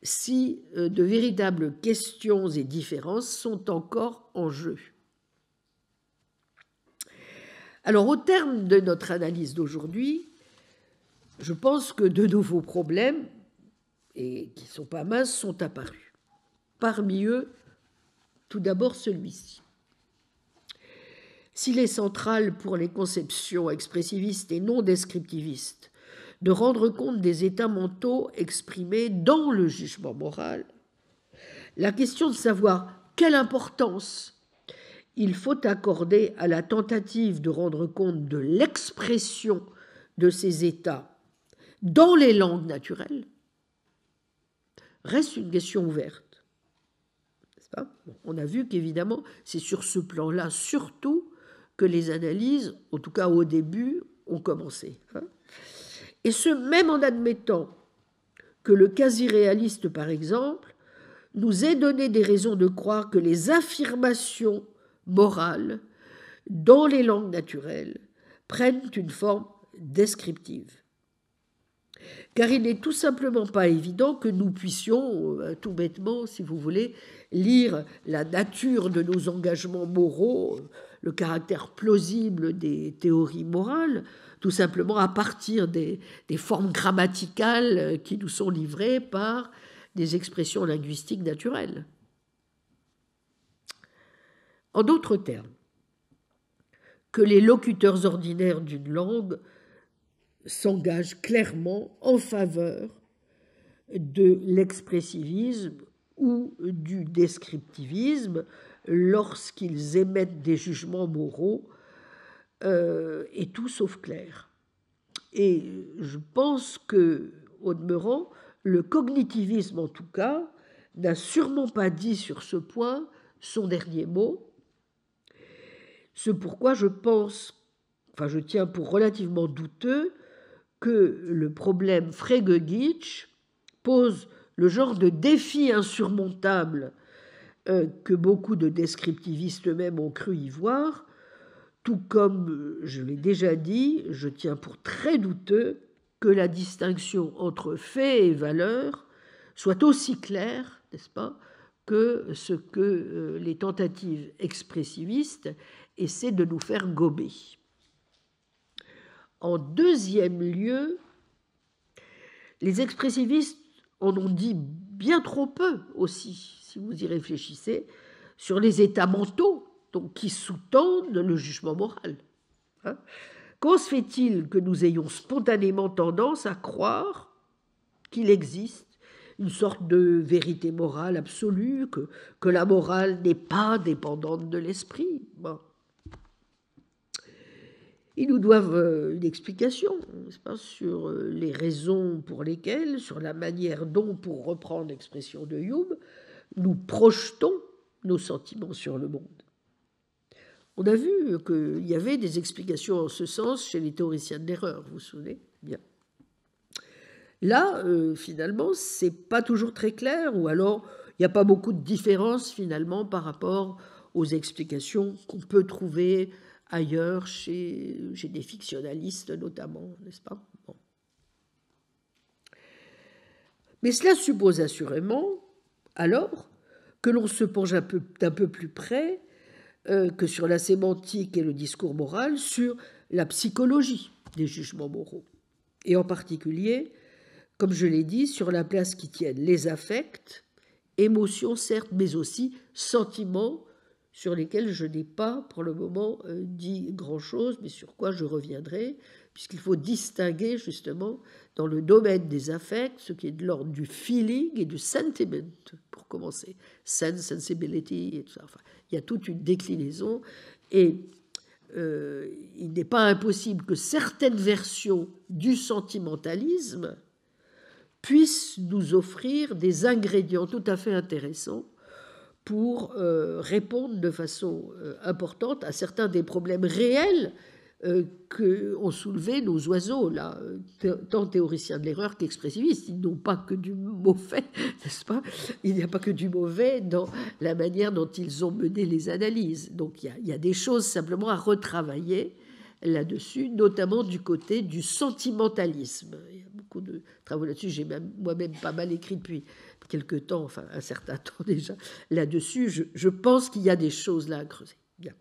[SPEAKER 1] si de véritables questions et différences sont encore en jeu. Alors, au terme de notre analyse d'aujourd'hui, je pense que de nouveaux problèmes, et qui ne sont pas minces, sont apparus. Parmi eux, tout d'abord celui-ci. S'il est central pour les conceptions expressivistes et non descriptivistes de rendre compte des états mentaux exprimés dans le jugement moral, la question de savoir quelle importance il faut accorder à la tentative de rendre compte de l'expression de ces états dans les langues naturelles reste une question ouverte. N'est-ce pas ? On a vu qu'évidemment, c'est sur ce plan-là surtout que les analyses, en tout cas au début, ont commencé. Et ce, même en admettant que le quasi-réaliste, par exemple, nous ait donné des raisons de croire que les affirmations morales dans les langues naturelles prennent une forme descriptive. Car il n'est tout simplement pas évident que nous puissions, tout bêtement, si vous voulez, lire la nature de nos engagements moraux, le caractère plausible des théories morales, tout simplement à partir des formes grammaticales qui nous sont livrées par des expressions linguistiques naturelles. En d'autres termes, que les locuteurs ordinaires d'une langue s'engagent clairement en faveur de l'expressivisme ou du descriptivisme lorsqu'ils émettent des jugements moraux, est tout sauf clair. Et je pense que, au demeurant, le cognitivisme, en tout cas, n'a sûrement pas dit sur ce point son dernier mot. C'est pourquoi je tiens pour relativement douteux que le problème Frege-Gitsch pose le genre de défi insurmontable que beaucoup de descriptivistes eux-mêmes ont cru y voir, tout comme, je l'ai déjà dit, je tiens pour très douteux que la distinction entre faits et valeurs soit aussi claire, n'est-ce pas, que ce que les tentatives expressivistes essaient de nous faire gober. En deuxième lieu, les expressivistes en ont dit bien trop peu aussi, si vous y réfléchissez, sur les états mentaux donc, qui sous-tendent le jugement moral. Comment se fait-il que nous ayons spontanément tendance à croire qu'il existe une sorte de vérité morale absolue, que la morale n'est pas dépendante de l'esprit ? Ils nous doivent une explication, n'est-ce pas, sur les raisons pour lesquelles, sur la manière dont, pour reprendre l'expression de Hume, nous projetons nos sentiments sur le monde. On a vu qu'il y avait des explications en ce sens chez les théoriciens de l'erreur, vous vous souvenez ? Bien. Là, finalement, c'est pas toujours très clair, ou alors il n'y a pas beaucoup de différence finalement par rapport aux explications qu'on peut trouver ailleurs chez des fictionnalistes notamment, n'est-ce pas ? Bon. Mais cela suppose assurément, alors, que l'on se penche d'un peu plus près que sur la sémantique et le discours moral, sur la psychologie des jugements moraux. Et en particulier, comme je l'ai dit, sur la place qui tiennent les affects, émotions certes, mais aussi sentiments, sur lesquels je n'ai pas pour le moment dit grand-chose, mais sur quoi je reviendrai, puisqu'il faut distinguer justement dans le domaine des affects ce qui est de l'ordre du feeling et du sentiment, pour commencer. Sense, sensibility, et tout ça. Enfin, il y a toute une déclinaison, et il n'est pas impossible que certaines versions du sentimentalisme puissent nous offrir des ingrédients tout à fait intéressants pour répondre de façon importante à certains des problèmes réels qu'ont soulevés nos oiseaux, là, tant théoriciens de l'erreur qu'expressivistes. Ils n'ont pas que du mauvais, n'est-ce pas ? Il n'y a pas que du mauvais dans la manière dont ils ont mené les analyses. Donc il y a des choses simplement à retravailler là-dessus, notamment du côté du sentimentalisme. Il y a beaucoup de travaux là-dessus. J'ai moi-même pas mal écrit depuis quelque temps, enfin un certain temps déjà, là-dessus. Je pense qu'il y a des choses là à creuser. Bien,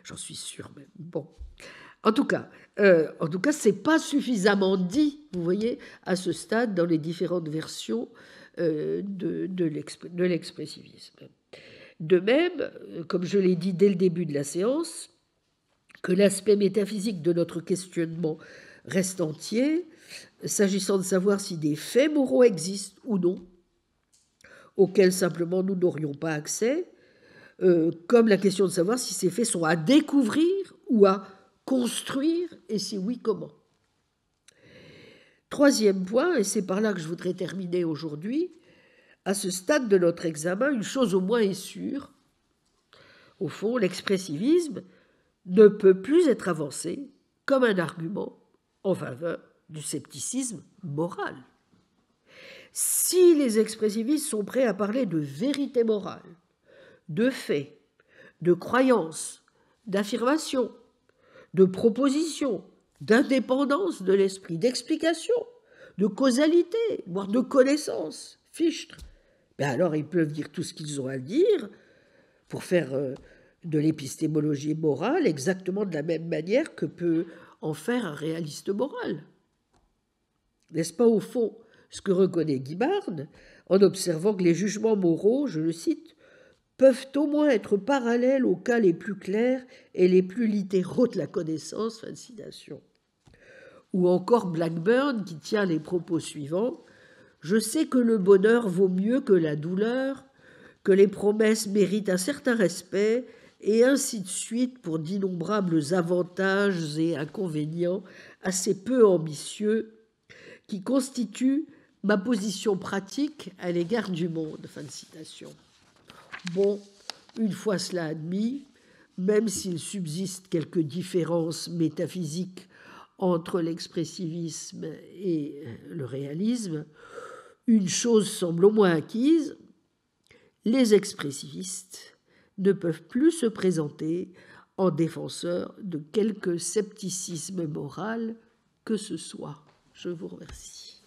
[SPEAKER 1] j'en suis sûre même. Bon, en tout cas, c'est pas suffisamment dit, vous voyez, à ce stade dans les différentes versions de l'expressivisme. De même, comme je l'ai dit dès le début de la séance, que l'aspect métaphysique de notre questionnement reste entier, s'agissant de savoir si des faits moraux existent ou non, auxquels simplement nous n'aurions pas accès, comme la question de savoir si ces faits sont à découvrir ou à construire, et si oui, comment. Troisième point, et c'est par là que je voudrais terminer aujourd'hui, à ce stade de notre examen, une chose au moins est sûre. Au fond, l'expressivisme ne peut plus être avancé comme un argument en faveur du scepticisme moral. Si les expressivistes sont prêts à parler de vérité morale, de faits, de croyances, d'affirmations, de propositions, d'indépendance de l'esprit, d'explication, de causalité, voire de connaissance, fichtre, ben alors ils peuvent dire tout ce qu'ils ont à dire pour faire de l'épistémologie morale exactement de la même manière que peut en faire un réaliste moral. N'est-ce pas au fond ce que reconnaît Guibard en observant que les jugements moraux, je le cite, peuvent au moins être parallèles aux cas les plus clairs et les plus littéraux de la connaissance, fin de citation. Ou encore Blackburn qui tient les propos suivants: « Je sais que le bonheur vaut mieux que la douleur, que les promesses méritent un certain respect, et ainsi de suite pour d'innombrables avantages et inconvénients assez peu ambitieux qui constituent ma position pratique à l'égard du monde. » Fin de citation. Bon, une fois cela admis, même s'il subsiste quelques différences métaphysiques entre l'expressivisme et le réalisme, une chose semble au moins acquise: les expressivistes ne peuvent plus se présenter en défenseurs de quelque scepticisme moral que ce soit. Je vous remercie.